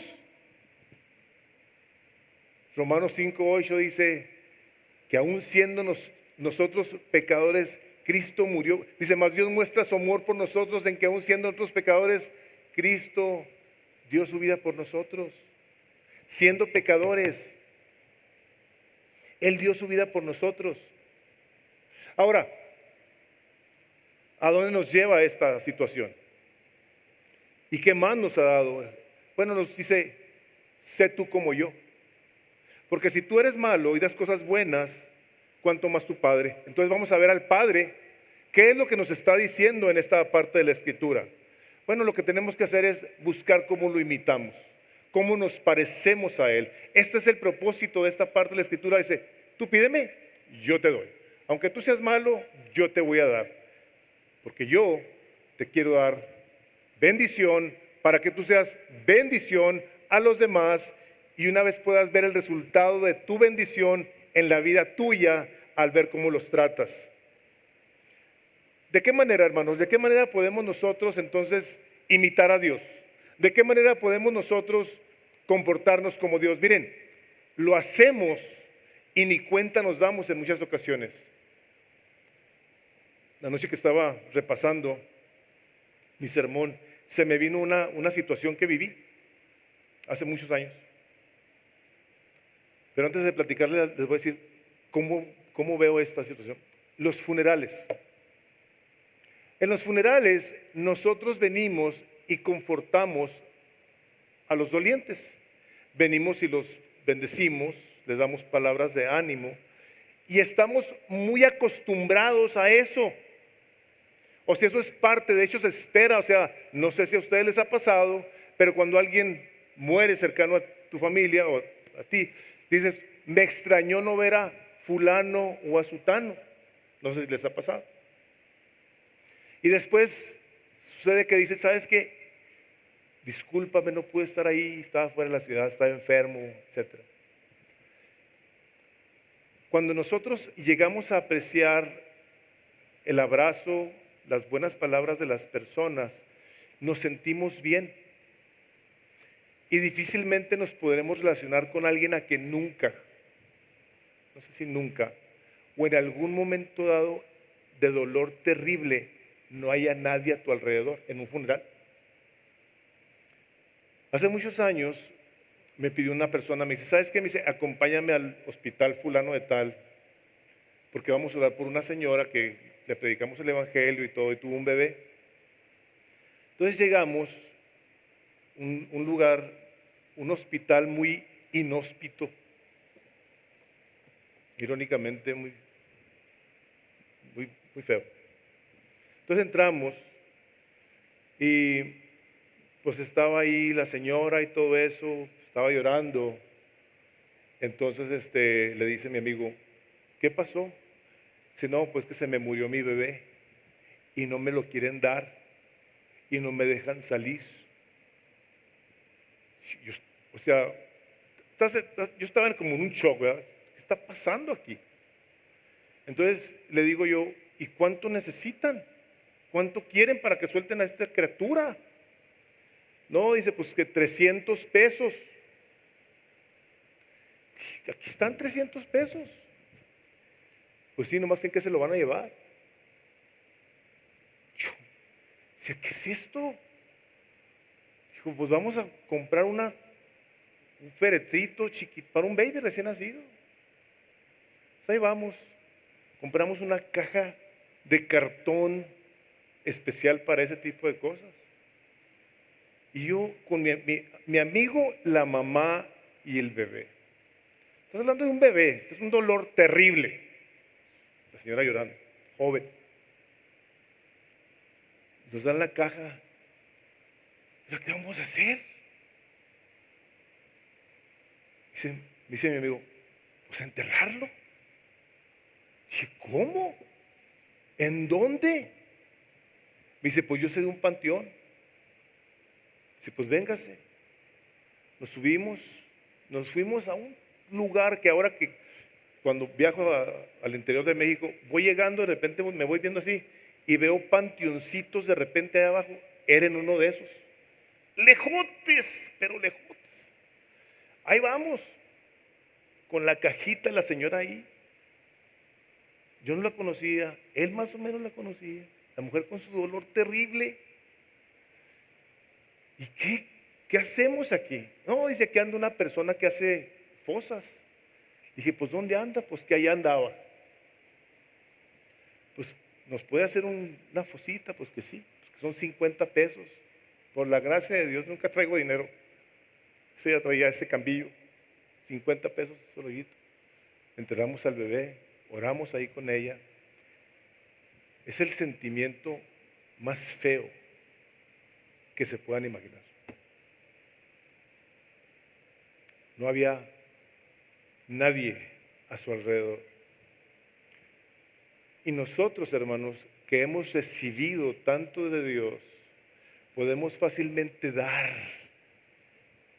Romanos 5:8 dice que aún siendo nosotros pecadores, Cristo murió. Dice, más Dios muestra su amor por nosotros en que aún siendo nosotros pecadores, Cristo dio su vida por nosotros. Siendo pecadores, Él dio su vida por nosotros. Ahora, ¿a dónde nos lleva esta situación? ¿Y qué más nos ha dado? Bueno, nos dice, sé tú como yo. Porque si tú eres malo y das cosas buenas, ¿cuánto más tu Padre? Entonces vamos a ver al Padre. ¿Qué es lo que nos está diciendo en esta parte de la Escritura? Bueno, lo que tenemos que hacer es buscar cómo lo imitamos, cómo nos parecemos a Él. Este es el propósito de esta parte de la Escritura. Dice, tú pídeme, yo te doy. Aunque tú seas malo, yo te voy a dar. Porque yo te quiero dar bendición para que tú seas bendición a los demás y una vez puedas ver el resultado de tu bendición en la vida tuya al ver cómo los tratas. ¿De qué manera, hermanos? ¿De qué manera podemos nosotros entonces imitar a Dios? ¿De qué manera podemos nosotros comportarnos como Dios? Miren, lo hacemos y ni cuenta nos damos en muchas ocasiones. La noche que estaba repasando mi sermón, se me vino una situación que viví hace muchos años. Pero antes de platicarles, les voy a decir cómo veo esta situación. Los funerales. En los funerales nosotros venimos y confortamos a los dolientes. Venimos y los bendecimos, les damos palabras de ánimo y estamos muy acostumbrados a eso. O sea, eso es parte, de hecho se espera, o sea, no sé si a ustedes les ha pasado, pero cuando alguien muere cercano a tu familia o a ti, dices, me extrañó no ver a fulano o a sutano. No sé si les ha pasado. Y después sucede que dices, ¿sabes qué? Discúlpame, no pude estar ahí, estaba fuera de la ciudad, estaba enfermo, etc. Cuando nosotros llegamos a apreciar el abrazo, las buenas palabras de las personas, nos sentimos bien. Y difícilmente nos podremos relacionar con alguien a que nunca, no sé si nunca, o en algún momento dado de dolor terrible, no haya nadie a tu alrededor en un funeral. Hace muchos años me pidió una persona, me dice, ¿sabes qué? Me dice, acompáñame al hospital fulano de tal, porque vamos a orar por una señora que le predicamos el evangelio y todo, y tuvo un bebé. Entonces llegamos a un lugar, un hospital muy inhóspito, irónicamente muy feo. Entonces entramos y pues estaba ahí la señora y todo eso, estaba llorando. Entonces le dice mi amigo, ¿qué pasó? Dice, no, pues que se me murió mi bebé y no me lo quieren dar y no me dejan salir. Yo, o sea, yo estaba como en un shock, ¿verdad? ¿Qué está pasando aquí? Entonces le digo yo, ¿y cuánto necesitan? ¿Cuánto quieren para que suelten a esta criatura? No, dice, pues que 300 pesos. Aquí están 300 pesos. Pues sí, nomás que en qué se lo van a llevar. Yo, dice, ¿qué es esto? Dijo, pues vamos a comprar un feretrito chiquito para un baby recién nacido. Pues ahí vamos. Compramos una caja de cartón especial para ese tipo de cosas. Y yo con mi amigo, la mamá y el bebé. Estás hablando de un bebé, este es un dolor terrible. La señora llorando, joven. Nos dan la caja. ¿Pero qué vamos a hacer? Dice mi amigo, pues enterrarlo. Dije, ¿cómo? ¿En dónde? Me dice, pues yo sé de un panteón. Dice, pues véngase. Nos subimos, nos fuimos a un lugar que ahora que cuando viajo al interior de México, voy llegando, de repente me voy viendo así y veo panteoncitos de repente ahí abajo. Era en uno de esos. Lejotes, pero lejotes. Ahí vamos, con la cajita, la señora ahí. Yo no la conocía, él más o menos la conocía. La mujer con su dolor terrible. ¿Y qué hacemos aquí? No, dice que anda una persona que hace fosas. Dije, pues ¿dónde anda? Pues que allá andaba. Pues nos puede hacer una fosita, pues que sí, pues que son 50 pesos. Por la gracia de Dios nunca traigo dinero. Ese ya traía ese cambillo, 50 pesos solito. Enterramos al bebé, oramos ahí con ella. Es el sentimiento más feo que se puedan imaginar. No había nadie a su alrededor. Y nosotros, hermanos, que hemos recibido tanto de Dios, podemos fácilmente dar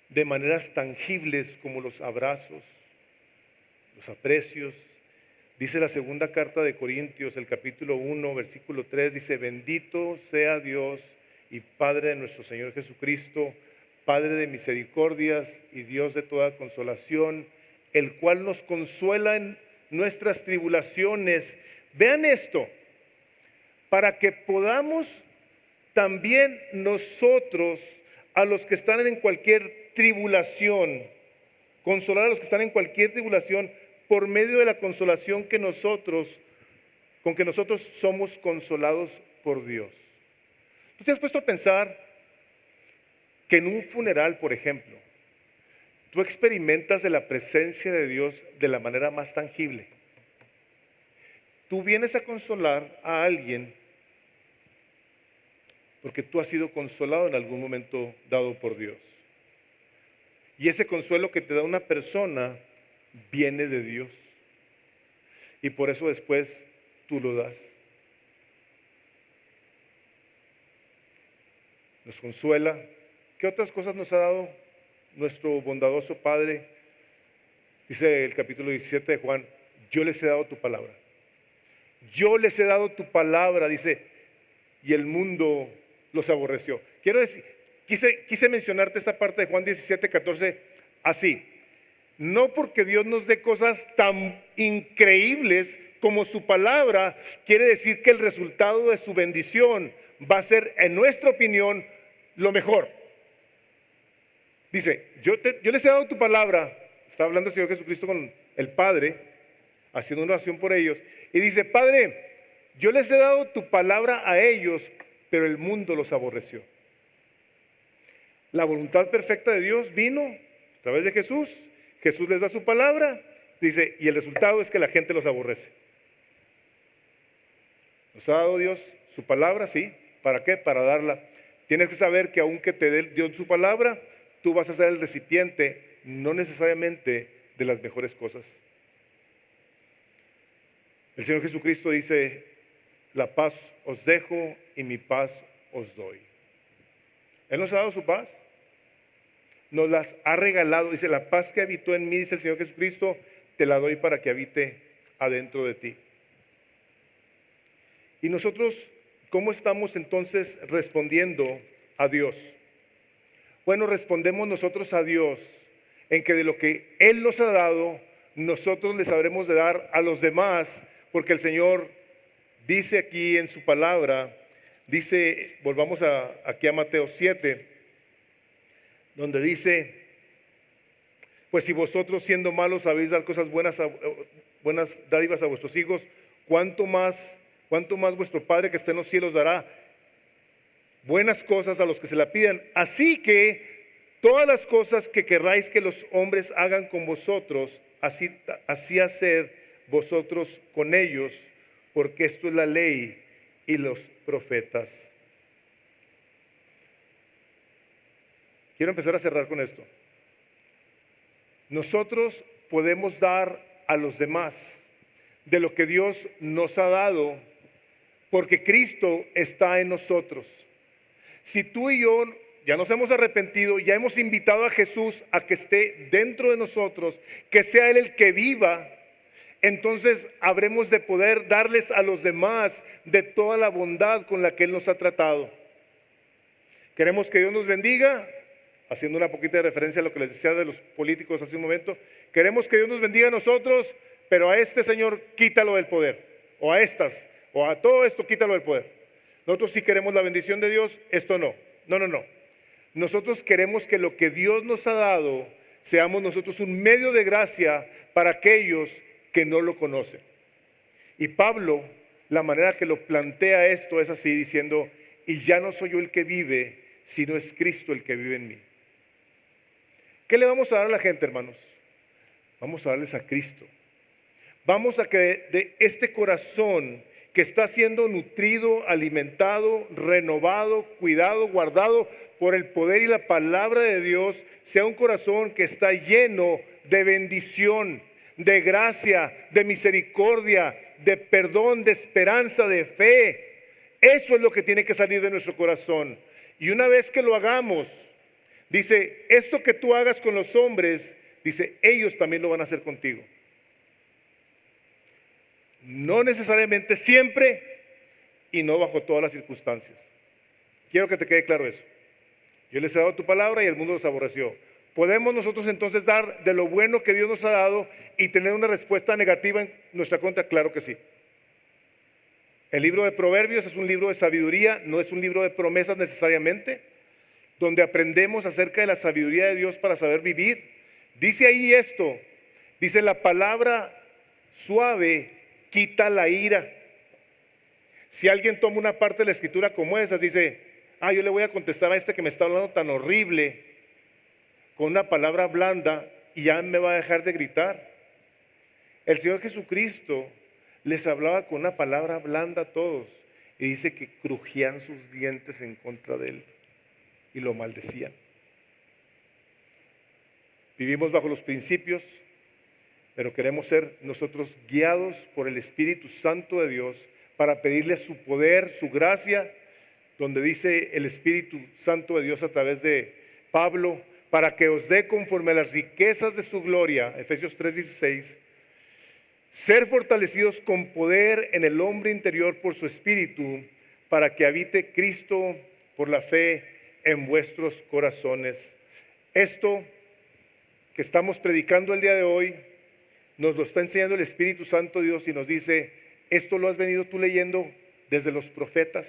de maneras tangibles como los abrazos, los aprecios. Dice la segunda carta de Corintios, el capítulo 1, versículo 3, dice, bendito sea Dios y Padre de nuestro Señor Jesucristo, Padre de misericordias y Dios de toda consolación, el cual nos consuela en nuestras tribulaciones. Vean esto, para que podamos también nosotros, a los que están en cualquier tribulación, consolar a los que están en cualquier tribulación, por medio de la consolación con que nosotros somos consolados por Dios. ¿Tú te has puesto a pensar que en un funeral, por ejemplo, tú experimentas de la presencia de Dios de la manera más tangible? Tú vienes a consolar a alguien porque tú has sido consolado en algún momento dado por Dios. Y ese consuelo que te da una persona viene de Dios. Y por eso después tú lo das. Nos consuela. ¿Qué otras cosas nos ha dado nuestro bondadoso Padre? Dice el capítulo 17 de Juan, yo les he dado tu palabra. Yo les he dado tu palabra, dice, y el mundo los aborreció. Quiere quise mencionarte esta parte de Juan 17:14 así. No porque Dios nos dé cosas tan increíbles como su palabra, quiere decir que el resultado de su bendición va a ser, en nuestra opinión, lo mejor. Dice, yo les he dado tu palabra, está hablando el Señor Jesucristo con el Padre, haciendo una oración por ellos, y dice, Padre, yo les he dado tu palabra a ellos, pero el mundo los aborreció. La voluntad perfecta de Dios vino a través de Jesús. Jesús les da su palabra, dice, y el resultado es que la gente los aborrece. Nos ha dado Dios su palabra, sí. ¿Para qué? Para darla. Tienes que saber que aunque te dé Dios su palabra, tú vas a ser el recipiente, no necesariamente de las mejores cosas. El Señor Jesucristo dice, la paz os dejo y mi paz os doy. Él nos ha dado su paz. Nos las ha regalado. Dice, la paz que habitó en mí, dice el Señor Jesucristo, te la doy para que habite adentro de ti. Y nosotros, ¿cómo estamos entonces respondiendo a Dios? Bueno, respondemos nosotros a Dios en que de lo que Él nos ha dado, nosotros les sabremos de dar a los demás, porque el Señor dice aquí en su palabra, dice, volvamos aquí a Mateo 7, donde dice, pues si vosotros siendo malos sabéis dar cosas buenas dádivas a vuestros hijos, ¿cuánto más vuestro Padre que está en los cielos dará buenas cosas a los que se la pidan? Así que todas las cosas que querráis que los hombres hagan con vosotros, así haced vosotros con ellos, porque esto es la ley y los profetas. Quiero empezar a cerrar con esto. Nosotros podemos dar a los demás de lo que Dios nos ha dado, porque Cristo está en nosotros. Si tú y yo ya nos hemos arrepentido, ya hemos invitado a Jesús a que esté dentro de nosotros, que sea Él el que viva, entonces habremos de poder darles a los demás de toda la bondad con la que Él nos ha tratado. Queremos que Dios nos bendiga, haciendo una poquita de referencia a lo que les decía de los políticos hace un momento. Queremos que Dios nos bendiga a nosotros, pero a este Señor quítalo del poder, o a estas, o a todo esto quítalo del poder. Nosotros sí queremos la bendición de Dios, esto no. No. Nosotros queremos que lo que Dios nos ha dado, seamos nosotros un medio de gracia para aquellos que no lo conocen. Y Pablo, la manera que lo plantea esto es así, diciendo, y ya no soy yo el que vive, sino es Cristo el que vive en mí. ¿Qué le vamos a dar a la gente, hermanos? Vamos a darles a Cristo. Vamos a que de este corazón que está siendo nutrido, alimentado, renovado, cuidado, guardado por el poder y la palabra de Dios, sea un corazón que está lleno de bendición, de gracia, de misericordia, de perdón, de esperanza, de fe. Eso es lo que tiene que salir de nuestro corazón. Y una vez que lo hagamos, dice, esto que tú hagas con los hombres, dice, ellos también lo van a hacer contigo. No necesariamente siempre y no bajo todas las circunstancias. Quiero que te quede claro eso. Yo les he dado tu palabra y el mundo los aborreció. ¿Podemos nosotros entonces dar de lo bueno que Dios nos ha dado y tener una respuesta negativa en nuestra contra? Claro que sí. El libro de Proverbios es un libro de sabiduría, no es un libro de promesas necesariamente, donde aprendemos acerca de la sabiduría de Dios para saber vivir. Dice ahí esto, dice la palabra suave quita la ira. Si alguien toma una parte de la escritura como esa, dice, yo le voy a contestar a este que me está hablando tan horrible, con una palabra blanda, y ya me va a dejar de gritar. El Señor Jesucristo les hablaba con una palabra blanda a todos, y dice que crujían sus dientes en contra de Él, y lo maldecían. Vivimos bajo los principios, pero queremos ser nosotros guiados por el Espíritu Santo de Dios para pedirle su poder, su gracia, donde dice el Espíritu Santo de Dios a través de Pablo, para que os dé conforme a las riquezas de su gloria, Efesios 3:16, ser fortalecidos con poder en el hombre interior por su Espíritu, para que habite Cristo por la fe en vuestros corazones. Esto que estamos predicando el día de hoy, nos lo está enseñando el Espíritu Santo Dios y nos dice, esto lo has venido tú leyendo desde los profetas,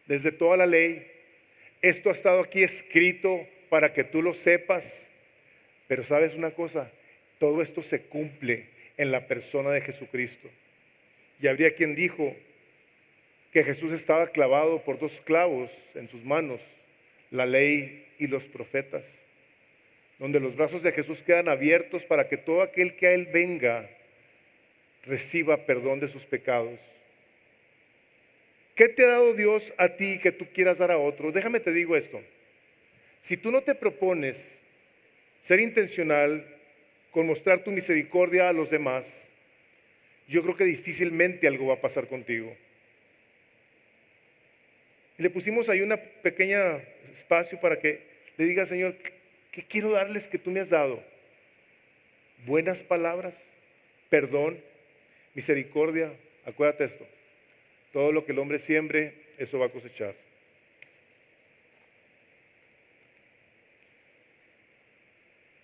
desde toda la ley. Esto ha estado aquí escrito para que tú lo sepas. Pero sabes una cosa, todo esto se cumple en la persona de Jesucristo. Y habría quien dijo que Jesús estaba clavado por dos clavos en sus manos, la ley y los profetas, donde los brazos de Jesús quedan abiertos para que todo aquel que a Él venga reciba perdón de sus pecados. ¿Qué te ha dado Dios a ti que tú quieras dar a otro? Déjame te digo esto. Si tú no te propones ser intencional con mostrar tu misericordia a los demás, yo creo que difícilmente algo va a pasar contigo. Y le pusimos ahí una pequeña espacio para que le digas, Señor, ¿qué quiero darles que tú me has dado? Buenas palabras, perdón, misericordia. Acuérdate esto. Todo lo que el hombre siembre, eso va a cosechar.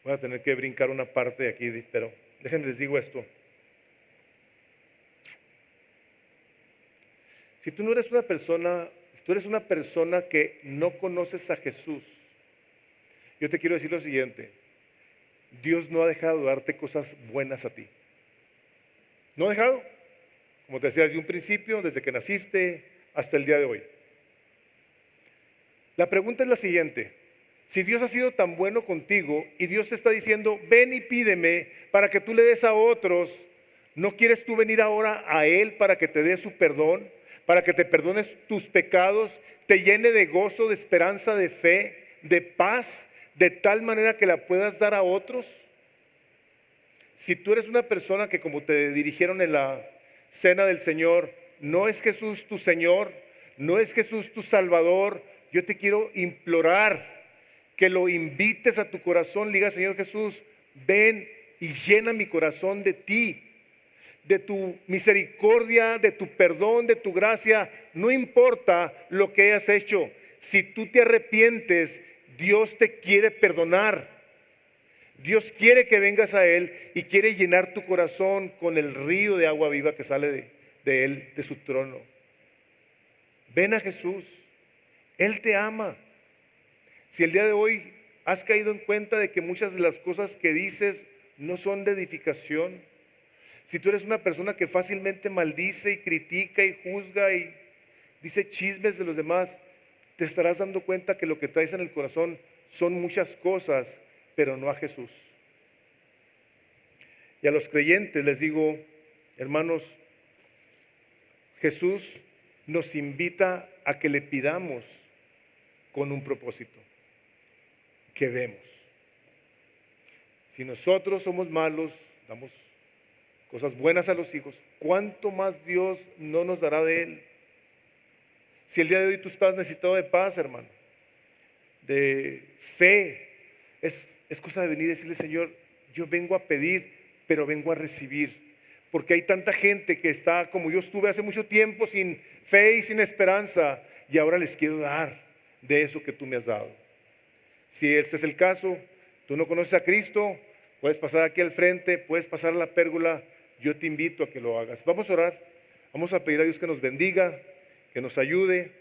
Voy a tener que brincar una parte de aquí, pero déjenme les digo esto. Si tú eres una persona que no conoces a Jesús, yo te quiero decir lo siguiente. Dios no ha dejado de darte cosas buenas a ti. No ha dejado. Como te decía desde un principio, desde que naciste hasta el día de hoy. La pregunta es la siguiente. Si Dios ha sido tan bueno contigo y Dios te está diciendo, ven y pídeme para que tú le des a otros, ¿no quieres tú venir ahora a Él para que te dé su perdón, para que te perdones tus pecados, te llene de gozo, de esperanza, de fe, de paz, de tal manera que la puedas dar a otros? Si tú eres una persona que, como te dirigieron en la cena del Señor, no es Jesús tu Señor, no es Jesús tu Salvador, yo te quiero implorar que lo invites a tu corazón, le digas, Señor Jesús, ven y llena mi corazón de ti, de tu misericordia, de tu perdón, de tu gracia. No importa lo que hayas hecho, si tú te arrepientes, Dios te quiere perdonar. Dios quiere que vengas a Él y quiere llenar tu corazón con el río de agua viva que sale de Él, de su trono. Ven a Jesús, Él te ama. Si el día de hoy has caído en cuenta de que muchas de las cosas que dices no son de edificación, si tú eres una persona que fácilmente maldice y critica y juzga y dice chismes de los demás, te estarás dando cuenta que lo que traes en el corazón son muchas cosas, pero no a Jesús. Y a los creyentes les digo, hermanos, Jesús nos invita a que le pidamos con un propósito, que demos. Si nosotros somos malos, damos cosas buenas a los hijos, ¿cuánto más Dios no nos dará de Él? Si el día de hoy tú estás necesitado de paz, hermano, de fe, es cosa de venir y decirle, Señor, yo vengo a pedir, pero vengo a recibir. Porque hay tanta gente que está como yo estuve hace mucho tiempo sin fe y sin esperanza, y ahora les quiero dar de eso que tú me has dado. Si este es el caso, tú no conoces a Cristo, puedes pasar aquí al frente, puedes pasar a la pérgola, yo te invito a que lo hagas. Vamos a orar, vamos a pedir a Dios que nos bendiga, que nos ayude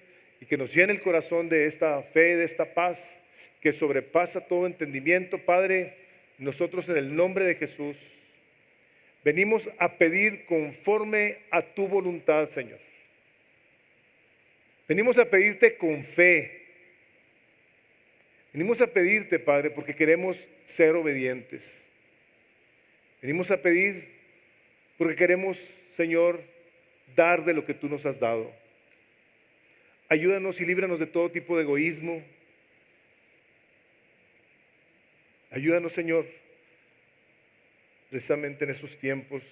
y que nos llene el corazón de esta fe, de esta paz que sobrepasa todo entendimiento. Padre, nosotros en el nombre de Jesús venimos a pedir conforme a tu voluntad, Señor. Venimos a pedirte con fe. Venimos a pedirte, Padre, porque queremos ser obedientes. Venimos a pedir porque queremos, Señor, dar de lo que tú nos has dado. Ayúdanos y líbranos de todo tipo de egoísmo. Ayúdanos, Señor, precisamente en estos tiempos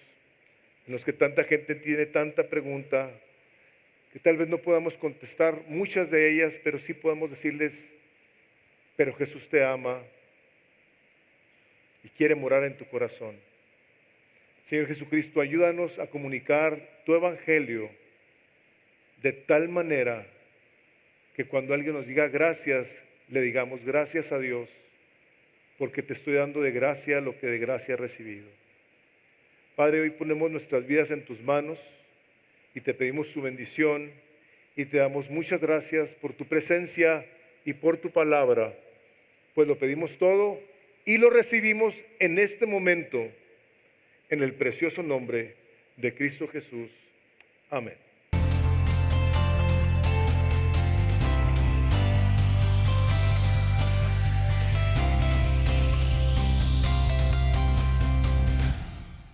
en los que tanta gente tiene tanta pregunta, que tal vez no podamos contestar muchas de ellas, pero sí podemos decirles, pero Jesús te ama y quiere morar en tu corazón. Señor Jesucristo, ayúdanos a comunicar tu evangelio de tal manera que cuando alguien nos diga gracias, le digamos gracias a Dios, porque te estoy dando de gracia lo que de gracia he recibido. Padre, hoy ponemos nuestras vidas en tus manos y te pedimos tu bendición y te damos muchas gracias por tu presencia y por tu palabra, pues lo pedimos todo y lo recibimos en este momento, en el precioso nombre de Cristo Jesús. Amén.